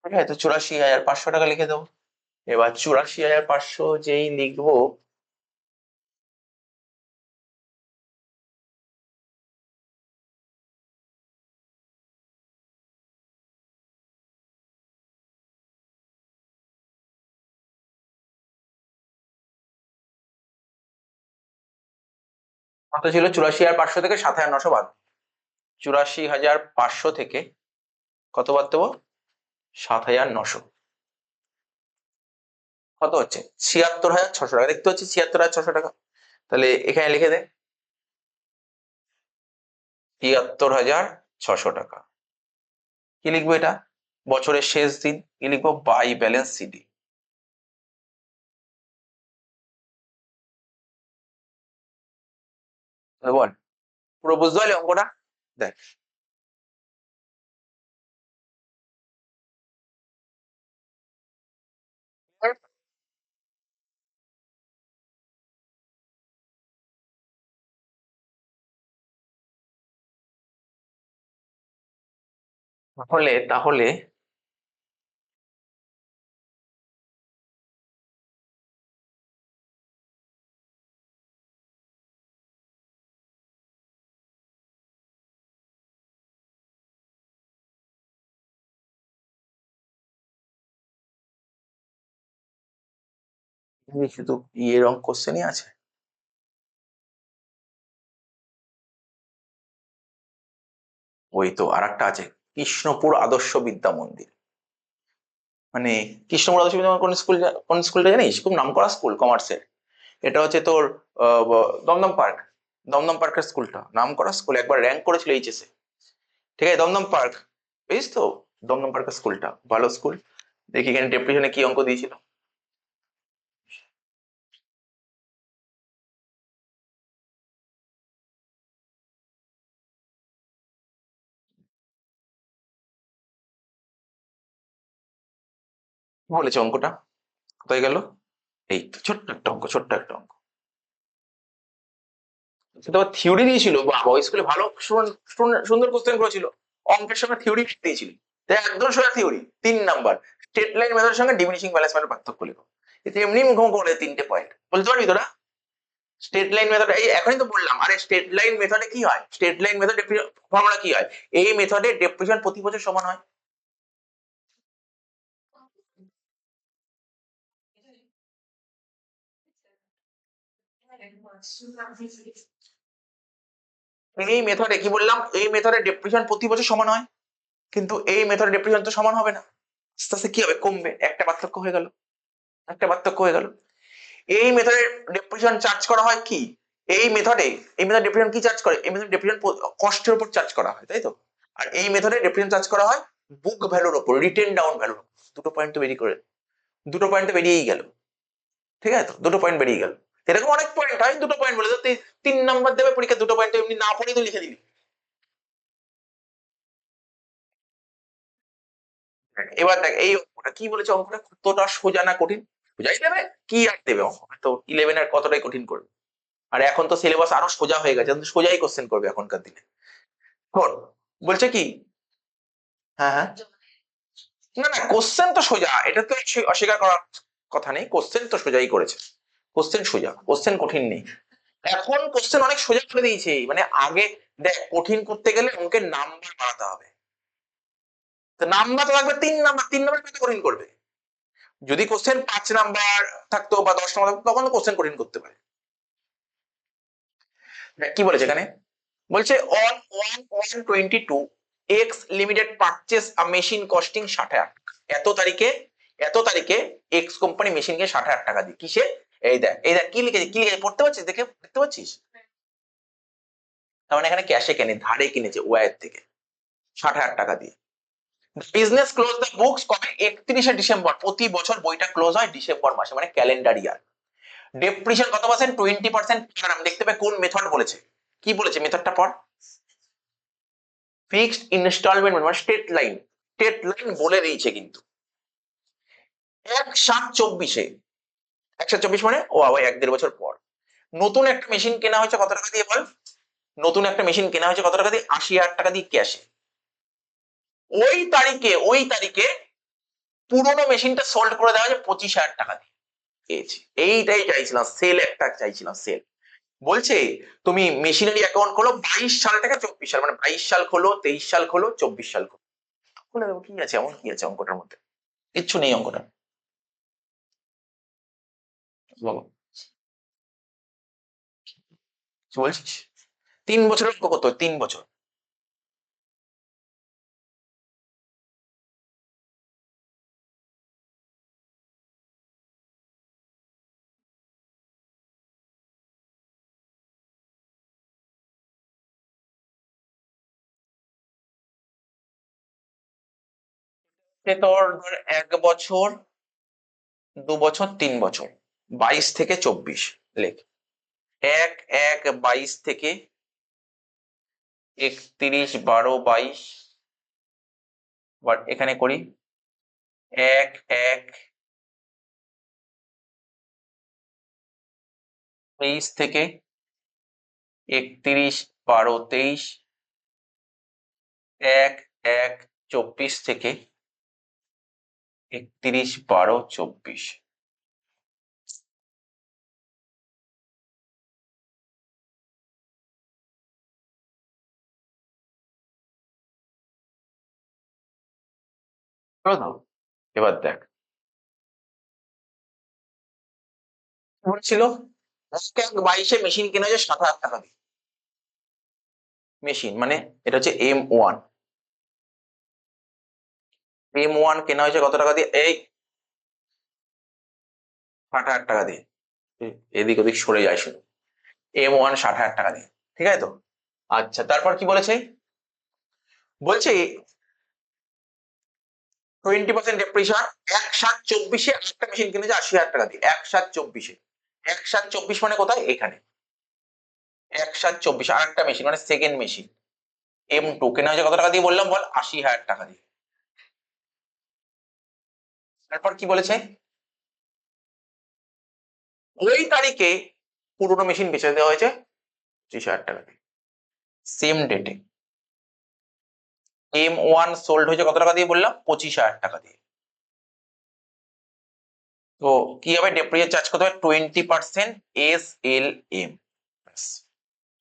ঠিক আছে, তো 84,500 টাকা লিখে দেবো। এবার 84,500 যেই লিখবো, কত ছিল? 84,500 থেকে 7,900 বাদ। 84,500 থেকে কত বাদ দেবো? 7,900। কত হচ্ছে? 76,600 টাকা। দেখতে হচ্ছে 76,600 টাকা। তাহলে এখানে লিখে দে 73,600 টাকা। কি লিখবো এটা? বছরের শেষ দিন। কি লিখবো? By balance CD. বল, পুরো বুঝতে পারলি অঙ্কটা? দেখ, তাহলে তাহলে শুধু ইয়ের অঙ্ক কোশ্চেনই আছে? ওই তো আরেকটা আছে, কৃষ্ণপুর আদর্শ বিদ্যা মন্দির। মানে কৃষ্ণপুর আদর্শ বিদ্যা মন্দির কোন স্কুলটা জানিস? খুব নামকরা স্কুল, কমার্সের। এটা হচ্ছে তোর দমদম পার্ক। দমদম পার্কের স্কুলটা নামকরা স্কুল, একবার র্যাঙ্ক করেছিল এইচএসে। ঠিক আছে, দমদম পার্ক, বুঝিস তো? দমদম পার্কের স্কুলটা ভালো স্কুল। দেখি এখানে ডেপ্রিশনে কি অঙ্ক দিয়েছিল। কি বলেছে অঙ্কটা? কোথায় গেল? এই তো ছোট্ট একটা অঙ্ক, ছোট্ট একটা অঙ্ক। সেটা আবার থিওরি দিয়েছিল। বাবা, ওই স্কুলে ভালো সুন্দর কোশ্চেন করেছিল। অঙ্কের সঙ্গে থিওরি দিয়েছিল। তাই একদম সোজা থিওরি, 3 নাম্বার। স্ট্রেট লাইন মেথডের সঙ্গে ডিমিনিশিং ব্যালেন্স মেথডের পার্থক্য লিখো। এতে এমনি মুখোমুখি করে 3টে পয়েন্ট বলতে পারবি তোরা? স্ট্রেট লাইন মেথড, এই এখনই তো বললাম। আরে স্ট্রেট লাইন মেথডে কি হয়? স্ট্রেট লাইন মেথড ফর্মুলা কি হয়? এই মেথডে ডেপ্রিশন প্রতি বছর সমান হয়। এই মেথডে কি বললাম? এই মেথডে ডেপ্রিশন প্রতি বছর সমান হয়। কিন্তু এই মেথডে ডেপ্রিশন তো সমান হবে না। আস্তে আস্তে কি হবে? কমবে। একটা পার্থক্য হয়ে গেল, একটা পার্থক্য হয়ে গেল। এই মেথডে ডেপ্রিশন চার্জ করা হয় কি? এই মেথডে, এই মেথড ডেপ্রিশন কি চার্জ করে? এই মেথড ডেপ্রিশন কস্টের উপর চার্জ করা হয়, তাই তো? আর এই মেথডে ডেপ্রিশন চার্জ করা হয় বুক ভ্যালুর উপর, রিটেন ডাউন ভ্যালুর। দুটো পয়েন্ট তো বেরিয়ে করে, দুটো পয়েন্ট তো বেরিয়েই গেল। ঠিক আছে, তো দুটো পয়েন্ট বেরিয়ে গেল। এরকম অনেক পয়েন্ট হয়, দুটো পয়েন্ট বলে তো 3 নাম্বার দেবে পরীক্ষা, দুটো পয়েন্ট এমনি না পড়েই তো লিখে দিবি। এবার দেখ এই অঙ্কটা কি বলেছে। অঙ্কটা কতটা সোজা না কঠিন? সোজাই দেবে। কি আর দেবে অঙ্ক, তো 11 আর কতটাই কঠিন করবে? আর এখন তো সিলেবাস আরো সোজা হয়ে গেছে, সোজাই কোশ্চেন করবে এখনকার দিনে। শোন, বলছে কি, হ্যাঁ হ্যাঁ, না না, কোশ্চেন তো সোজা, এটা তো অস্বীকার করার কথা নেই। কোশ্চেন তো সোজাই করেছে, কোশ্চেন সোজা, কোশ্চেন কঠিন নেই। এখন কোশ্চেন অনেক সোজা করে দিয়েছে। মানে আগে দেখ, কঠিন করতে গেলে অঙ্কের নাম্বার বাড়াতে হবে। তো নাম্বার তো লাগবে 3 নাম্বার, 3 নাম্বার কত কঠিন করবে? যদি কোশ্চেন 5 নাম্বার থাকতো বা 10 নাম্বার থাকতো, তখন তো কোশ্চেন কঠিন করতে পারে। কি বলেছে এখানে? বলছে on 1/1/22 x limited purchase a machine costing 60,000। এত তারিখে, এত তারিখে এক্স কোম্পানি মেশিনকে 60,000 টাকা দিয়ে, কিসে? এই দেখ, এই দেখ কি লিখেছে, কি লিখেছে পড়তে পারছিস? দেখে দেখতে পাচ্ছিস? তার মানে এখানে ক্যাশে কেনে, ধারে কিনেছে ওয়ার থেকে 60,000 টাকা দিয়ে। বিজনেস ক্লোজ দ্য বুকস কবে? 31শে ডিসেম্বর। প্রতি বছর বইটা ক্লোজ হয় ডিসেম্বর মাসে, মানে ক্যালেন্ডার ইয়ার। ডেপ্রিশন কত পার্সেন্ট? 20%। আমি দেখতে পাই কোন মেথড বলেছে। কি বলেছে মেথডটা পড়। ফিক্সড ইনস্টলমেন্ট মানে স্টেট লাইন, স্টেট লাইন বলে দিয়েছে কিন্তু। 1/7/24, 1/7/24 মানে ও আবার 1-1.5 বছর পর। নতুন একটা মেশিন কেনা হয়েছে কত টাকা দিয়ে বল? নতুন একটা মেশিন কেনা হয়েছে কত টাকা দিয়ে? 80,000 টাকা দিয়ে ক্যাশে। ওই তারিখে, ওই তারিখে পুরোনো মেশিনটা সোল্ড করে দেওয়া হয়েছে 25,000 টাকা দিয়ে পেয়েছি। এইটাই চাইছিলাম, সেল একটা চাইছিলাম, সেল। বলছে তুমি মেশিনারি অ্যাকাউন্ট খোলো 22 সাল থেকে 24 সাল, মানে 22 সাল খোলো, 23 সাল খোলো, 24 সাল খোলো। খুলে দেবো, কি আছে এমন, কি আছে অঙ্কটার মধ্যে? কিচ্ছু নেই অঙ্কটা। বলো, কি বলছিস? 3 বছরের অঙ্ক কত? 3 বছর। সে তোর ধর 1 বছর, 2 বছর, 3 বছর, 22 থেকে 24 লেখ। 1/1/22 থেকে 31/12/22, এখানে করি 1/1/23 থেকে 31/12/23, 1/1/24 থেকে 31/12/24। হলো তো? এবার দেখ, বলছিল 1/1/22 মেশিন কেনা হয়েছে 7,000 টাকা দিয়ে। মেশিন মানে এটা হচ্ছে M1, M1 কেনা হয়েছে কত টাকা দিয়ে? এই 60,000 টাকা দিয়ে। এদিক ওদিক সরে যায় শুধু। M1 60,000 টাকা দিয়ে, ঠিক আছে তো? আচ্ছা, তারপর কি বলেছে? বলছে 20% ডেপ্রিসিয়েশন। 1/7/24 একটা মেশিন কিনেছে 80,000 টাকা দিয়ে। 1/7/24, 1/7/24 মানে কোথায়? এখানে 1/7/24 আর একটা মেশিন মানে সেকেন্ড মেশিন M2 কেনা হয়েছে কত টাকা দিয়ে বললাম? বল, 80,000 টাকা দিয়ে। তারপর কি বলেছে? ওই তারিখে পুরোনো মেশিন বেচে দেওয়া হয়েছে 25,000 টাকা দিয়ে। সেম ডেটে M1 সোল্ড হয়েছে কত টাকা দিয়ে বললাম? 25,000 টাকা দিয়ে। তো কি হবে? ডেপ্রিসিয়েশন চার্জ কত হবে? 20% SLM।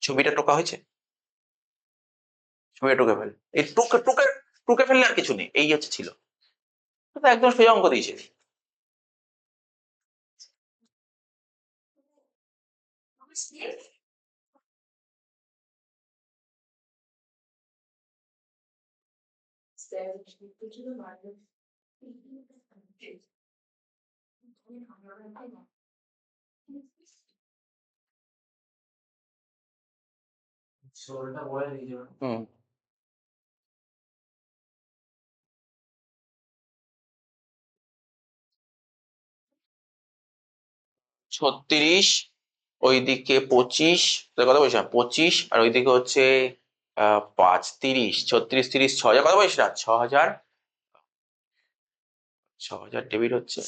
ছবিটা টোকা হয়েছে? ছবিটা টুকে ফেল। এই টুকে টুকে টুকে ফেললে আর কিছু নেই, এই হচ্ছে ছিল। তো একদম সোজা অঙ্ক দিয়েছে। আমার স্লিপ স্যার কিছু মারবে শোলটা বলে দিয়েছে। হুম, 36, ওইদিকে 25, কথা বলছি না, 25 আর ওইদিকে হচ্ছে 5, 30, 36, 30, 6,000, কথা বলছিস না? 6,000, 6,000 ডেবিট হচ্ছে।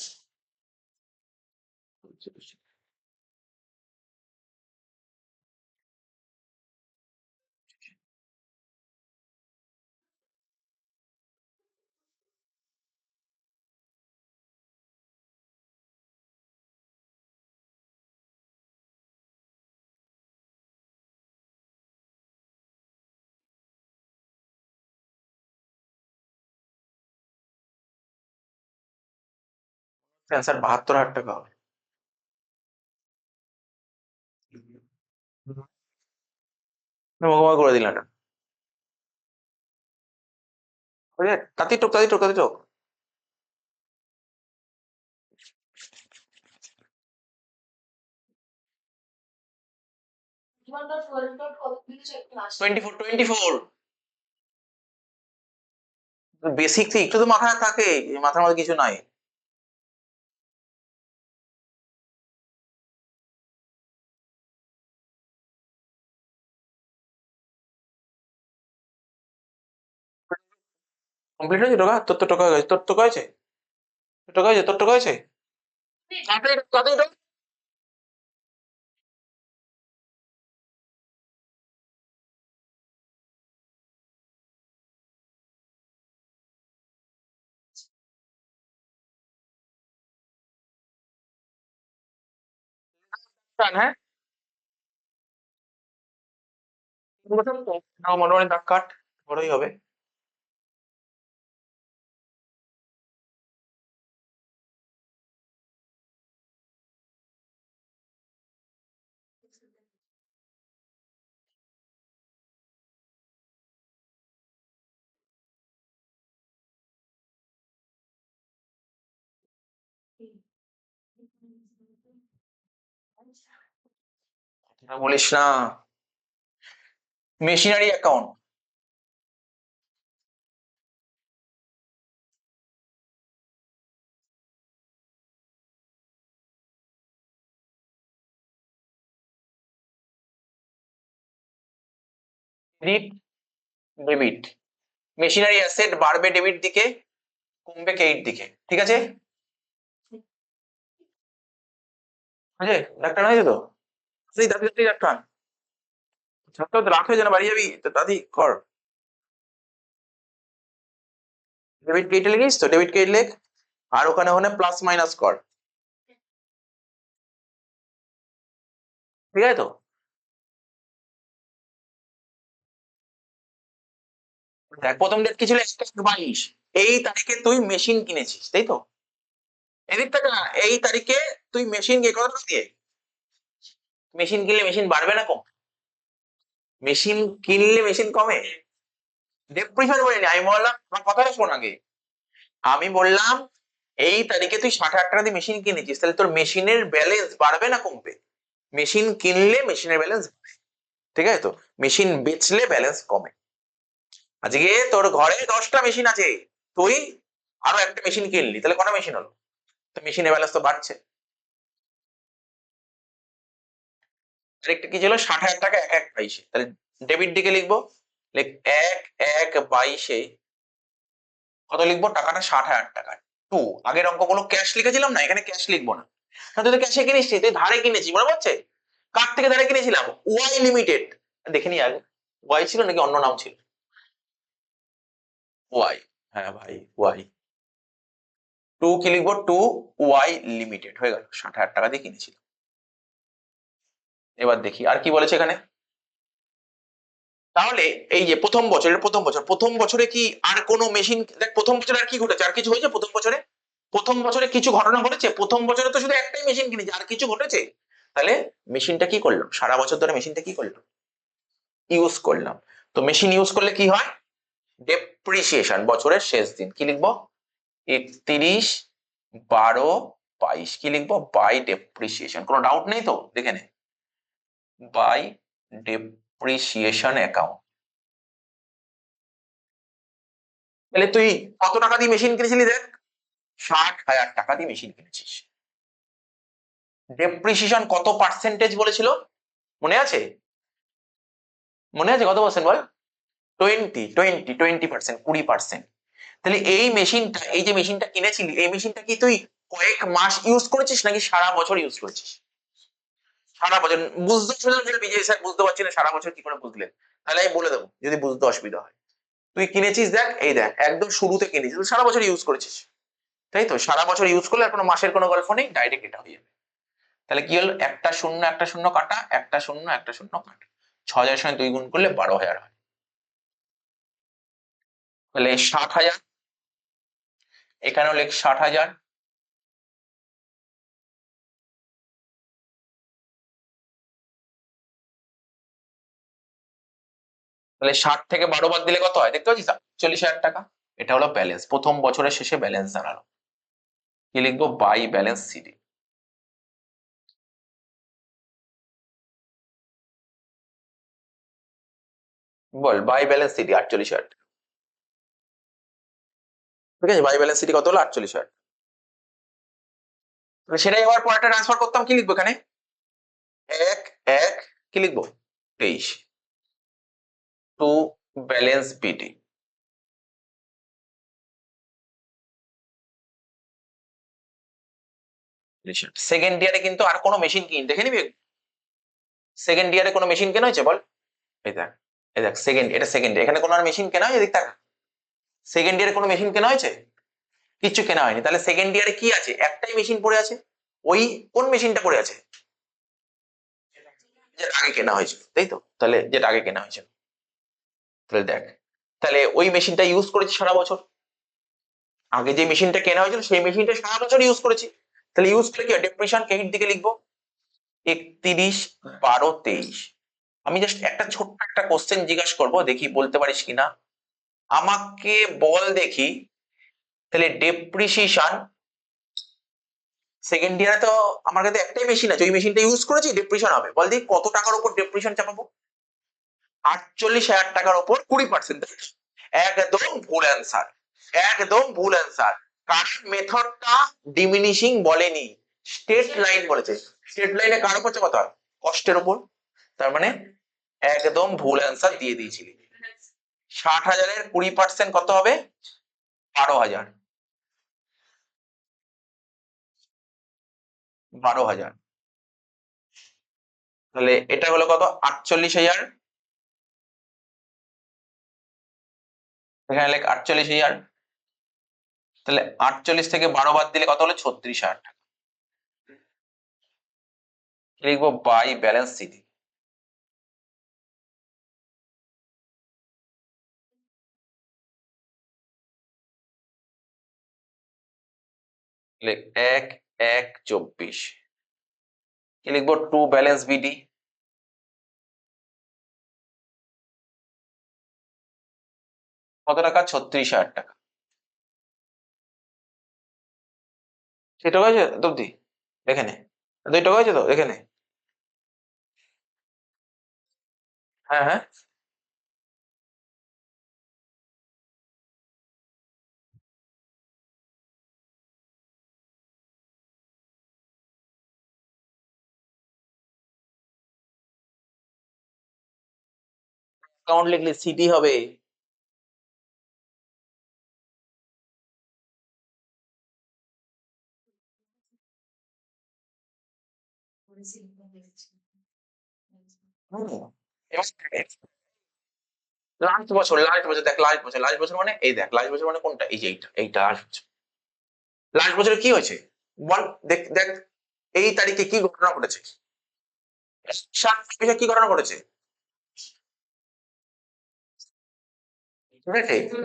অ্যান্সার 72,000 টাকা হবে। মুখোমুখি করে দিলাম এটা। ওই যে তাঁতি টোক, তাঁতি টোক, তাঁতি টোক। তোমার 12 কত দিয়েছে একটু আসে 24, 24। বেসিক তো একটু তো মাথায় থাকে, মাথার মধ্যে কিছু নাই। কমপ্লিট হয়েছে টোকা? তোর তো টোকা হয়ে গেছে, তোর টোকা হয়েছে, তোর টোকা হয়েছে, তোর টোকা হয়েছে। তাড়াতাড়ি টোক, তাড়াতাড়ি টোক। হ্যাঁ মোটামুটি দাগ কাট, বড়ই হবে। বলিস না, machinery account. Credit debit, machinery asset বাড়বে ডেবিট দিকে, কমবে ক্রেডিট দিকে, ঠিক আছে? আছে ডাক্তার হয়েছে তো? তুই তাড়াতাড়ি ডাক্তার ছাত্র তো রাখ হয়ে যেন বাড়ি যাবি, তো তাড়াতাড়ি কর। ডেবিট ক্রেডিট লিখিস তো, ডেবিট ক্রেডিট লেখ, আর ওখানে ওখানে প্লাস মাইনাস কর, ঠিক আছে তো? দেখ প্রথম ডেট কি ছিল, 1/22, এই তারিখে তুই মেশিন কিনেছিস, তাই তো? এদিক থেকে না, এই তারিখে তুই মেশিন কে কত টাকা দিয়ে, মেশিন কিনলে মেশিন বাড়বে না কম? মেশিন কিনলে মেশিন কমে? ডেপ্রিসিয়েশন বলিনি, আমি বললাম আমার কথাটা শোন আগে। আমি বললাম এই তারিখে তুই 60,000 টাকা দিয়ে মেশিন কিনেছিস, তাহলে তোর মেশিনের ব্যালেন্স বাড়বে না কমবে? মেশিন কিনলে মেশিনের ব্যালেন্স, ঠিক আছে তো? মেশিন বেচলে ব্যালেন্স কমে। আজকে তোর ঘরে 10টা মেশিন আছে, তুই আরো একটা মেশিন কিনলি, তাহলে কটা মেশিন হলো? তো মেশিনের ব্যালেন্স তো বাড়ছে। আরেকটা কি ছিল, 60,000 টাকা 1/22, তাহলে ডেবিট দিকে লিখবো, 1/22 কত লিখবো, টাকাটা 60,000 টাকা। টু, আগের অঙ্কগুলো ক্যাশ লিখেছিলাম না, এখানে ক্যাশ লিখবো না, কারণ তুই তো ক্যাশে কিনিস, তুই ধারে কিনেছি, মনে পড়ছে? কার থেকে ধারে কিনেছিলাম? Y limited. দেখে নি আগে, ওয়াই ছিল নাকি অন্য নাম ছিল? ওয়াই, হ্যাঁ ভাই ওয়াই। টু কি লিখবো, টু ওয়াই লিমিটেড, হয়ে গেল, 60,000 টাকা দিয়ে কিনেছিলাম। এবার দেখি আর কি বলেছে এখানে। তাহলে এই যে প্রথম বছরে কি আর কোনো মেশিন, দেখ প্রথম বছরে আর কি ঘটেছে, আর কিছু হয়েছে প্রথম বছরে? প্রথম বছরে কিছু ঘটনা ঘটেছে? প্রথম বছরে তো শুধু একটাই মেশিন কিনেছি, আর কিছু ঘটেছে? তাহলে মেশিনটা কি করলাম, সারা বছর ধরে মেশিনটা কি করলাম, ইউজ করলাম। তো মেশিন ইউজ করলে কি হয়, ডেপ্রিসিয়েশন, বছরের শেষ দিন কি লিখবো, 31/12/22, কি লিখবো, বাই ডেপ্রিসিয়েশন, কোনো ডাউট নেই তো, দেখে নে, বাই ডেপ্রিসিয়েশন অ্যাকাউন্ট। তাহলে তুই কত টাকা দিয়ে মেশিন কিনেছিলি, দেখ 60,000 টাকা দিয়ে মেশিন কিনেছিস। ডেপ্রিসিয়েশন কত পার্সেন্টেজ বলেছিল, মনে আছে? মনে আছে কত পার্সেন্ট বল? 20%, 20%। তাহলে এই মেশিনটা, এই যে মেশিনটা কিনেছিলি, এই মেশিনটা কি তুই কয়েক মাস ইউজ করেছিস নাকি সারা বছর ইউজ করেছিস? সারা বছর। বুঝতে অসুবিধা হলে বিজয় স্যার বুঝতে পারছি না সারা বছর কি করে বুঝলেন, তাহলে আমি বলে দেবো যদি বুঝতে অসুবিধা হয়। তুই কিনেছিস, দেখ এই দেখ একদম শুরুতে কিনেছিস, সারা বছর ইউজ করেছিস, তাই তো? সারা বছর ইউজ করলে আর কোনো মাসের কোনো গল্প নেই, ডাইরেক্ট এটা হয়ে যাবে। তাহলে কি হলো, একটা শূন্য একটা শূন্য কাটা, একটা শূন্য একটা শূন্য কাটা, 6,000 সঙ্গে 2 গুণ করলে 12,000 হয়। তাহলে 60,000, এখানেও লেখ 60,000, তাহলে 60 থেকে 12 বাদ দিলে কত হয় দেখতে পাচ্ছিস, 40,000 টাকা। এটা হলো ব্যালেন্স, প্রথম বছরের শেষে ব্যালেন্স দাঁড়ালো। কি লিখবো, বাই ব্যালেন্স সিডি। বল বাই ব্যালেন্স সিডি 48,000, ঠিক আছে? বাই ব্যালেন্স সিডি কত হলো, 48,000। সেটাই আবার পরেরটা ট্রান্সফার করতাম, কি লিখবো এখানে, 1/1 কি লিখবো, 23, টু ব্যালেন্স বিডি। সেকেন্ড ইয়ারে কিন্তু আর কোনো মেশিন কিন, দেখে নিবি সেকেন্ড ইয়ারে কোনো মেশিন কেনা হয়েছে বল, এই দেখ, এই দেখ সেকেন্ড, এটা সেকেন্ড, এখানে কোনো আর মেশিন কেনা হয়েছে, দেখ সেকেন্ড ইয়ারে কোনো মেশিন কেনা হয়েছে, কিচ্ছু কেনা হয়নি। তাহলে সেকেন্ড ইয়ারে কি আছে, একটাই মেশিন পড়ে আছে, ওই কোন মেশিনটা পড়ে আছে, যেটা আগে কেনা হয়েছিল, তাই তো? তাহলে যেটা আগে কেনা হয়েছিল, তাহলে দেখ, তাহলে ওই মেশিনটা ইউজ করেছি সারা বছর। আগে যে মেশিনটা কেনা হয়েছিল সেই মেশিনটা সারা বছর ইউজ করেছি, তাহলে ইউজ করলে কি ডেপ্রিসিয়েশন ক্রেডিট দিকে লিখবো 31/12/23। আমি জাস্ট একটা ছোট্ট একটা কোশ্চেন জিজ্ঞাসা করবো, দেখি বলতে পারিস কিনা। আমাকে বল দেখি, তাহলে ডেপ্রিসিয়েশন সেকেন্ড ইয়ারে তো আমার কাছে একটাই মেশিন আছে, ওই মেশিনটা ইউজ করেছি, ডেপ্রিসিয়েশন হবে, বল দেখি কত টাকার উপর ডেপ্রিসিয়েশন চাপাবো? 48,000 টাকার উপর 20%। একদম ভুল অ্যান্সার, একদম ভুল অ্যান্সার। কারণ মেথডটা ডিমিনিশিং বলেনি, স্টেট লাইন বলেছে। স্টেট লাইনে কার উপর চাপাতে হয়? কষ্টের উপর। তার মানে একদম ভুল অ্যান্সার দিয়ে দিয়েছিলি। 60,000-এর 20% কত হবে? 12,000। 12,000, তাহলে এটা হলো কত? 48,000। এখানে লেখ 48,000, তাহলে 48 থেকে 12 বাদ দিলে কত হলো? 36,000 টাকা। লিখবো বাই ব্যালেন্স সিটি। লেখ 1/1/24। কি লিখবো? To balance BD. কত টাকা? 36,000 টাকা। সেটা হয়েছে তো অব্দি? দেখে নে। 2 টাকা হয়েছে তো? দেখে নে। হ্যাঁ হ্যাঁ, অ্যাকাউন্ট লিখলে সিটি হবে। লাস্ট বছর, লাস্ট বছর দেখ, লাস্ট বছর, লাস্ট বছর মানে এই দেখ, লাস্ট বছর মানে কোনটা? এই যে এইটা লাস্ট বছর। লাস্ট বছরে কি হয়েছে বল? দেখ দেখ, এই তারিখে কি ঘটনা ঘটেছে? 7 কি ঘটনা ঘটেছে?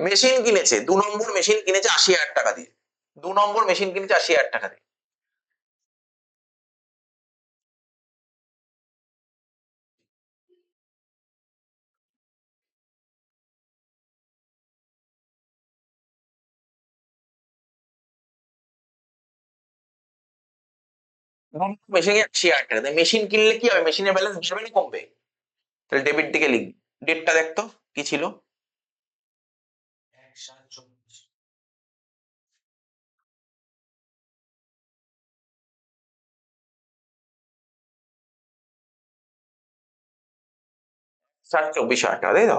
মেশিন কিনেছে, 2 নম্বর মেশিন কিনেছে 80,000 টাকা দিয়ে। 2 নম্বর মেশিন কিনেছে 80,000 টাকা দিয়ে। মেশিন 80,000 টাকা দিয়ে মেশিন কিনলে কি হবে? মেশিনের ব্যালেন্স বাড়বে না কমবে? তাহলে ডেবিট দিকে লিখবি। ডেটটা দেখতো কি ছিল? 24,000 টাকা, তাই তো?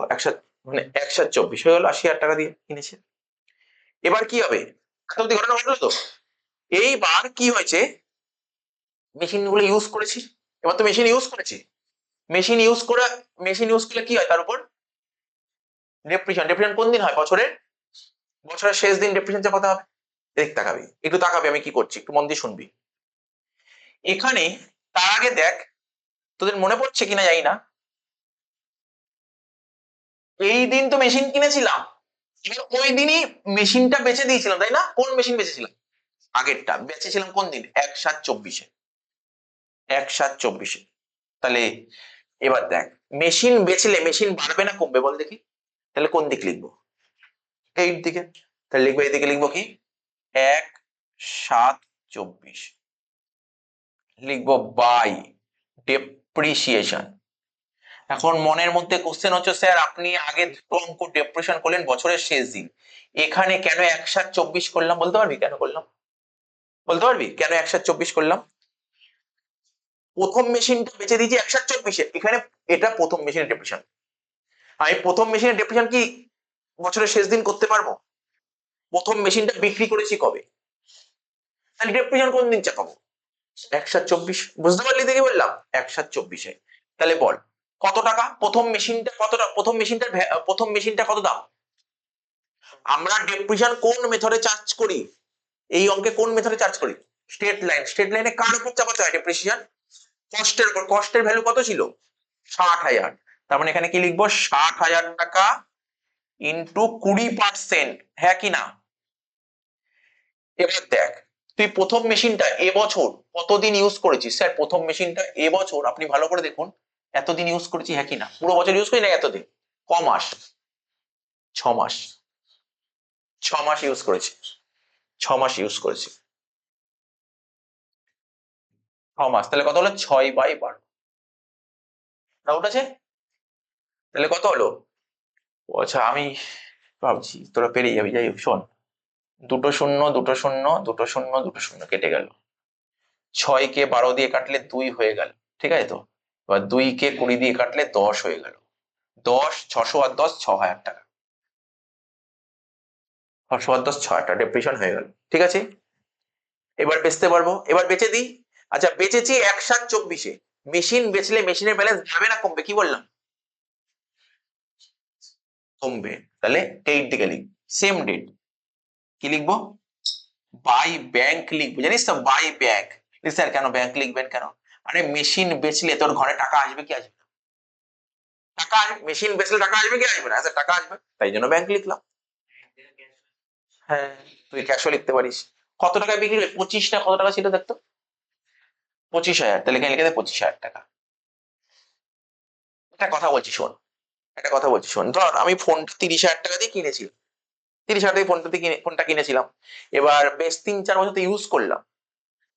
মানে 1/24 হয়ে গেল, 80,000 টাকা দিয়ে কিনেছে। এবার কি হবে? এতদিন ঘটনা ঘটলো তো। এইবার কি হয়েছে? মেশিন গুলো ইউজ করেছি, এবার তো মেশিন ইউজ করেছি। মেশিন ইউজ করে, মেশিন ইউজ করলে কি হয় তার উপর? ডেপ্রিসিয়েশন। ডেপ্রিসিয়েশন কোন দিন হয়? বছরের বছরের শেষ দিন ডেপ্রিসিয়েশন চাপাতে হবে। দেখ তাকাবি, একটু তাকাবি আমি কি করছি, একটু মন দিয়ে শুনবি। এখানে তার আগে দেখ, তোদের মনে পড়ছে কিনা জানি না, এই দিন তো মেশিন কিনেছিলাম, ওই দিনই মেশিনটা বেচে দিয়েছিলাম, তাই না? কোন মেশিন বেচেছিলাম? আগেরটা বেচেছিলাম কোন দিন? 1/7/24। 1/7/24। তাহলে এবার দেখ, মেশিন বেচলে মেশিন বাড়বে না কমবে বল দেখি? তাহলে কোন দিক লিখবো? এই দিকে। তাহলে লিখবো, এদিকে লিখবো কি? 1/7/24 লিখবো বাই ডেপ্রিসিয়েশন। এখন মনের মধ্যে কোশ্চেন হচ্ছে, স্যার আপনি আগে দুটো অঙ্ক ডেপ্রিসিয়েশন করলেন বছরের শেষ দিন, এখানে কেন 1/7/24 করলাম? বলতে পারবি কেন করলাম? বলতে পারবি কেন 1/7/24 করলাম? প্রথম মেশিনটা বেচে দিয়েছি 1/7/24, এখানে এটা প্রথম মেশিনের ডেপ্রিসিয়েশন। আমি প্রথম মেশিনের ডেপ্রিসিয়েশন কি বছরের শেষ দিন করতে পারবো? প্রথম মেশিনটা বিক্রি করেছি কবে? তাহলে ডেপ্রিসিয়েশন কোন দিন চাপাবো? 1/7/24। বুঝতে পারলি দেখে বললাম 1/7/24। তাহলে বল কত টাকা প্রথম মেশিনটা? কত টাকা প্রথম মেশিনটা কত দাম? আমরা ডেপ্রিসিয়েশন কোন মেথডে চার্জ করি? এই অঙ্কে কোন মেথডে চার্জ করি? State line. স্টেট লাইনে কার উপর চাপাতে হয় ডেপ্রিসিয়েশন? কষ্টের উপর, কষ্টের ভ্যালু কত ছিল? 60,000। তার মানে এখানে কি লিখবো? 60,000 টাকা ইন্টু 20%, হ্যাঁ কি না? এবার দেখ, তুই প্রথম মেশিনটা এবছর কতদিন ইউজ করেছিস? স্যার প্রথম মেশিনটা এবছর, আপনি ভালো করে দেখুন, এতদিন ইউজ করেছি, হ্যাঁ কি না? পুরো বছর ইউজ করি না, এতদিন, ক মাস? 6 মাস। 6 মাস ইউজ করেছি, 6 মাস ইউজ করেছি, 6 মাস। তাহলে কত হলো? 6/12। ডাউট আছে? তাহলে কত হলো? ও আচ্ছা, আমি ভাবছি তোরা পেরিয়ে যাবি। যাই হোক, শোন, দুটো শূন্য, দুটো শূন্য, দুটো শূন্য, দুটো শূন্য কেটে গেল। 6 কে 12 দিয়ে কাটলে 2 হয়ে গেল, ঠিক আছে তো? এবার 2 কে 20 দিয়ে কাটলে 10 হয়ে গেল। 10, 600 আর 10, 6,000 টাকা। 600 আর 10, 6,000 টাকা ডেপ্রিশন হয়ে গেল, ঠিক আছে? এবার বেচতে পারবো, এবার বেচে দিই। আচ্ছা, বেচেছি 1/7/24-এ। মেশিন বেচলে মেশিনের ব্যালেন্স বাড়বে না কমবে? কি বললাম? কমবে। তাহলে ডেট দিকে লিখ, সেম ডেট। কি লিখবো? বাই ব্যাংক লিখবো, জানিস তো, বাই ব্যাংক। স্যার কেন ব্যাংক লিখবেন কেন? আরে মেশিন বেচলে তোর ঘরে টাকা আসবে কি আসবে না? টাকা আসবে, মেশিন বেচলে টাকা আসবে কি আসবে না? আচ্ছা, টাকা আসবে, তাই জন্য ব্যাংক লিখলাম। হ্যাঁ, তুই ক্যাশও লিখতে পারিস। কত টাকা বিক্রি হলো? 25 না কত টাকা ছিল দেখতো? 25,000। তাহলে এখানে লিখে দে 25,000 টাকা। একটা কথা বলছি শোন, একটা কথা বলছি শোন, ধর আমি ফোনটা 30,000 টাকা দিয়ে কিনেছি, 30,000 দিয়ে ফোনটা কিনেছিলাম। এবার বেশ 3-4 বছর তো ইউজ করলাম।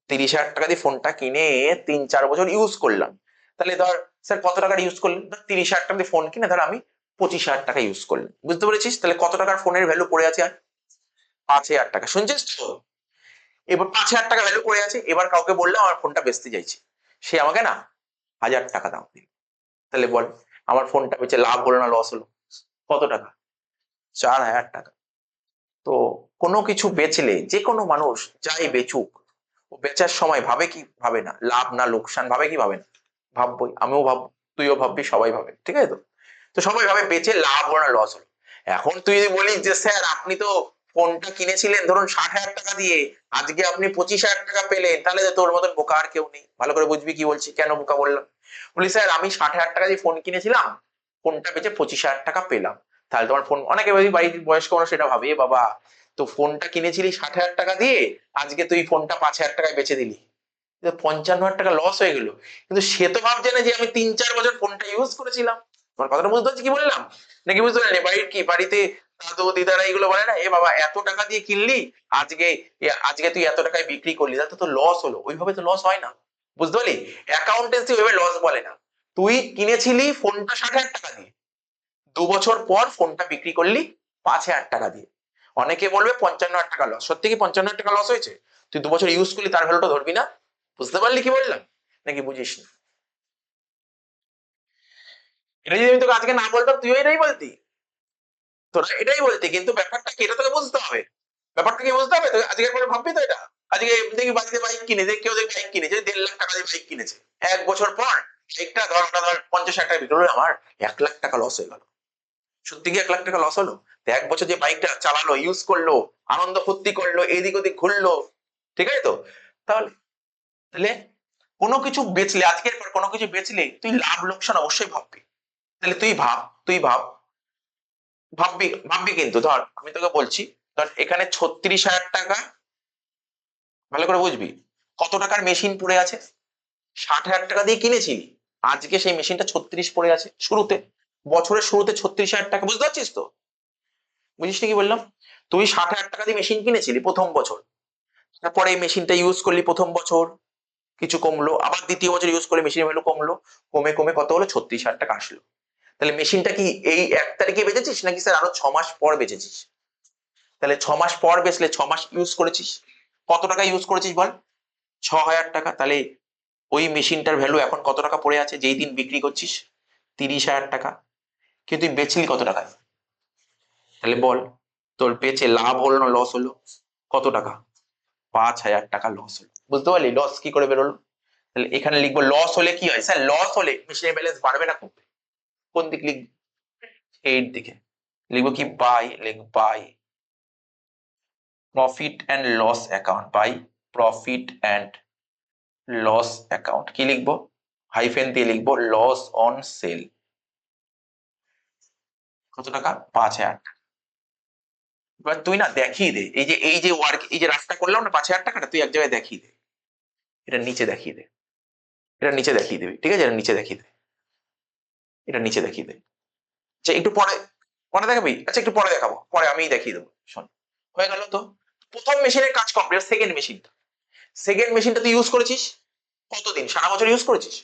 30,000 টাকা দিয়ে ফোনটা কিনে 3-4 বছর ইউজ করলাম। তাহলে ধর, স্যার কত টাকার ইউজ করলেন? ধর 30,000 টাকা দিয়ে ফোন কিনে ধর আমি 25,000 টাকা ইউজ করলাম, বুঝতে পেরেছিস? তাহলে কত টাকার ফোনের ভ্যালু পড়ে আছে আর? 5,000 টাকা। শুনছিস তো? এবার 5,000 টাকা ভ্যালু পড়ে আছে। এবার কাউকে বললাম আমার ফোনটা বেচতে চাইছি, সে আমাকে না 1,000 টাকা দাম দিল। তাহলে বল, আমার ফোনটা বেচে লাভ হলো না লস হলো? কত টাকা? 4,000 টাকা। তো কোনো কিছু বেচলে যে কোনো মানুষ যাই বেচুক, ও বেচার সময় ভাবে কি ভাবে না? লাভ না লোকসান ভাবে কি ভাবে না? ভাববই, আমিও ভাববো, তুইও ভাববি, সবাই ভাবে, ঠিক আছে তো? তো সবাই ভাবে বেচে লাভ হলো না লস হলো। এখন তুই যদি বলিস যে স্যার আপনি তো ফোনটা কিনেছিলেন ধরুন 60,000 টাকা দিয়ে, আজকে আপনি 25,000 টাকা পেলেন, তাহলে তো তোর মতন বোকা আর কেউ নেই। ভালো করে বুঝবি কি বলছি, কেন বোকা বললাম। বলি স্যার আমি 60,000 টাকা দিয়ে ফোন কিনেছিলাম, ফোনটা বেচে 25,000 টাকা পেলাম। তাহলে তোমার ফোন, অনেকে বাড়ির বয়স্ক মানুষ সেটা ভাবে, এ বাবা, তো ফোনটা কিনেছিলি 60,000 টাকা দিয়ে, আজকে তুই ফোনটা 5,000 টাকায় বেচে দিলি, 55,000 টাকা লস হয়ে গেল। কিন্তু সে তো ভাবছে না যে আমি 3-4 বছর ফোনটা ইউজ করেছিলাম। তোমার কথাটা বুঝতে হচ্ছে কি বললাম? নাকি বুঝতে পারলি? বাড়ির কি, বাড়িতে দাদু দিদারা এগুলো বলে না, এ বাবা এত টাকা দিয়ে কিনলি, আজকে আজকে তুই এত টাকায় বিক্রি করলি, তাতে তো লস হলো। ওইভাবে তো লস হয় না, বুঝতে পারলি? অ্যাকাউন্টেন্সি ওইভাবে লস বলে না। তুই কিনেছিলি ফোনটা 60,000 টাকা দিয়ে, 2 বছর পর ফোনটা বিক্রি করলি 5,000 টাকা দিয়ে। অনেকে বলবে 55,000 টাকা লস। সত্যি কি 55,000 টাকা লস হয়েছে? তুই 2 বছর ইউজ করলি, তার ভ্যালুটা ধরবি না? বুঝতে পারলি কি বললাম? নাকি বুঝিস না? এটা যদি আমি তোকে আজকে না বলতাম, তুইও এটাই বলতি, তোরা এটাই বলতি। কিন্তু ব্যাপারটা কি, এটা তোকে বুঝতে হবে। ব্যাপারটা কি বুঝতে হবে? তোকে আজকের পরে ভাববি তো এটা। আজকে দেখি বাড়িতে বাইক কিনে, দেখি কেউ দেখি বাইক কিনেছে, 1.5 লাখ টাকা দিয়ে বাইক কিনেছে। 1 বছর পর একটা ধর, ওটা ধর 50,000 টাকা বিক্রি হলো, আমার 1 লাখ টাকা লস হয়ে গেল। সত্যি কি 1 লাখ টাকা লস হলো? তো 1 বছর যে বাইকটা চালালো, ইউজ করলো, আনন্দ ফুর্তি করলো, এদিক ওদিক ঘুরলো, ঠিক আছে তো? তাহলে তাহলে কোনো কিছু বেচলে, আজকের পর কোনো কিছু বেচলে তুই লাভ লোকসান অবশ্যই ভাববি। তাহলে তুই ভাব, তুই ভাব, ভাববি ভাববি কিন্তু ধর আমি তোকে বলছি, ধর এখানে 36,000 টাকা, ভালো করে বুঝবি, কত টাকার মেশিন পড়ে আছে? 60,000 টাকা দিয়ে কিনেছিলি, আজকে সেই মেশিনটা 36 পড়ে আছে। শুরুতে, বছরের শুরুতে 36,000 টাকা, বুঝতে পারছিস তো? বুঝিস কি বললাম? তুই 60,000 টাকা দিয়ে মেশিন কিনেছিলি প্রথম বছর, তারপরে এই মেশিনটা ইউজ করলি প্রথম বছর, কিছু কমলো, আবার দ্বিতীয় বছর ইউজ করলে মেশিনের ভ্যালু কমলো, কমে কমে কত হলো? 36,000 টাকা আসলো। তাহলে মেশিনটা কি এই 1 তারিখে বেচেছিস নাকি স্যার আরো 6 মাস পর বেচেছিস? তাহলে 6 মাস পর বেচলে 6 মাস ইউজ করেছিস। কত টাকা ইউজ করেছিস বল? 6,000 টাকা। তাহলে ওই মেশিনটার ভ্যালু এখন কত টাকা পড়ে আছে যেই দিন বিক্রি করছিস? 30,000 টাকা। কিন্তু তুই বেচলি কত টাকায়? তাহলে বল, তোর বেচে লাভ হলো না লস হলো? কত টাকা? 5,000 টাকা লস হলো। বুঝতে পারলি লস কি করে বেরোলো? তাহলে এখানে লিখবো লস হলে কি হয়? স্যার লস হলে মেশিনের ব্যালেন্স বাড়বে না কমবে? কোন দিক লিখবি? এই দিকে লিখবো কি? বাই, লিখ by profit and loss account, by profit and loss account. কি লিখবো? হাইফেন দিয়ে লিখবো লস অন সেল। কত টাকা? 5,000 টাকা। এবার তুই না দেখিয়ে দে, এই যে ওয়ার্ক, এই যে রাস্তা করলাম না 5,000 টাকাটা, তুই এক জায়গায় দেখিয়ে দে, এটা নিচে দেখিয়ে দে, এটা নিচে দেখিয়ে দিবি, ঠিক আছে? এটা নিচে দেখিয়ে দে, এটা নিচে দেখিয়ে দে। আচ্ছা একটু পরে, পরে দেখাবি? আচ্ছা একটু পরে দেখাবো, পরে আমিই দেখিয়ে দেবো, শোন। হয়ে গেল তো প্রথম মেশিনের কাজ কমপ্লিট। সেকেন্ড মেশিনটা, সেকেন্ড মেশিনটা তুই ইউজ করেছিস কতদিন? সারা বছর ইউজ করেছিস?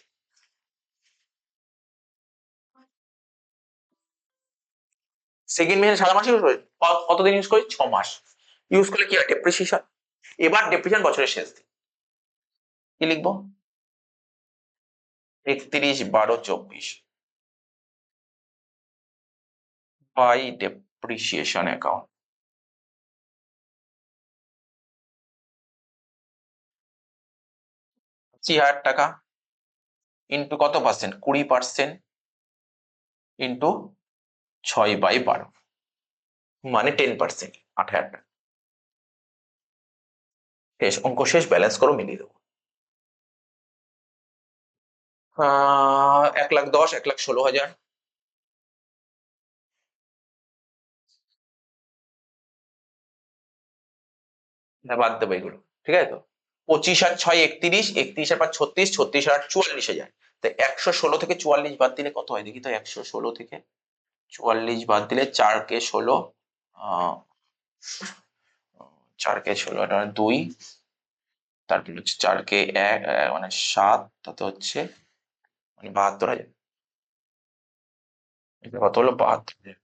সেকেন্ড মেশিন সারা মাস ইউজ করেছিস? কতদিন ইউজ করিস? 6 মাস। ইউজ করলে কি হয়? ডেপ্রিসিয়েশন। এবার ডেপ্রিসিয়েশন বছরের শেষ দিন কি লিখবো? 31/12/24 বাই ডেপ্রিসিয়েশন অ্যাকাউন্ট। 25,000 টাকা ইন্টু কত পার্সেন্ট? 20% ইন্টু 6/12 মানে 10%, 8,000 টাকা। শেষ অঙ্ক শেষ, ব্যালেন্স করো, মিলিয়ে দেবো। 1,10,000, 1,16,000। বাদ দেবো এগুলো, ঠিক আছে তো? 25 আর 6 31, 31 আর 5 36, 36 আর 44,000। তো 116 থেকে 44 বাদ দিলে কত হয় দেখি তো? 116 থেকে 44 বাদ দিলে 4 কে 16, 4 কে 16, এটা 2, তারপর হচ্ছে 4 কে 1, মানে 7, তাতে হচ্ছে মানে 72,000। এটা কত হলো? 72,000।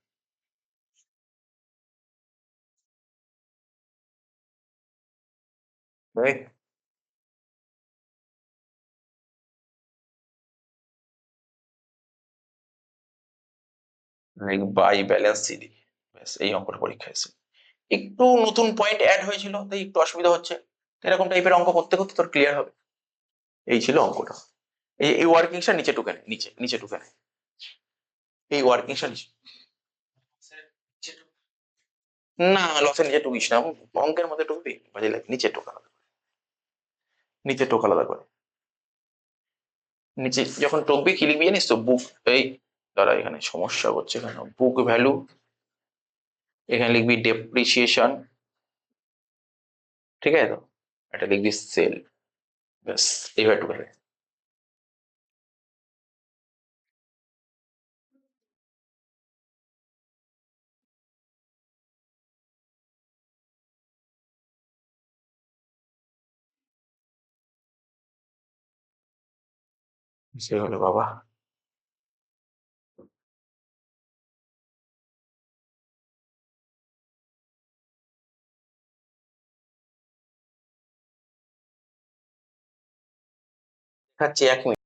By balance CD. ব্যাস, এই অঙ্কটা পরীক্ষা এসে একটু নতুন পয়েন্ট অ্যাড হয়েছিল, তাই একটু অসুবিধা হচ্ছে। এরকম টাইপের অঙ্ক করতে করতে তোর ক্লিয়ার হবে। এই ছিল অঙ্কটা। এই ওয়ার্কিংসটা নিচে টুকে নে, নিচে নিচে টুকে নে, এই ওয়ার্কিংসটা নিচে। না, লসের নিচে টুকিস না, অঙ্কের মধ্যে টুকবি, বাজে লাগে। নিচে টোকা আলাদা করে, নিচে টোকা আলাদা করে। নিচে যখন টুকবি কি লিখবি জানিস তো? বুক, এই দাঁড়া, এখানে সমস্যা করছে কেন? বুক ভ্যালু, এখানে লিখবি ডেপ্রিসিয়েশন, ঠিক আছে তো? এটা লিখবি সেল। ব্যাস, এইভাবে টুকে দে। সে হলো বাবা। দেখাচ্ছি 1 মিনিট।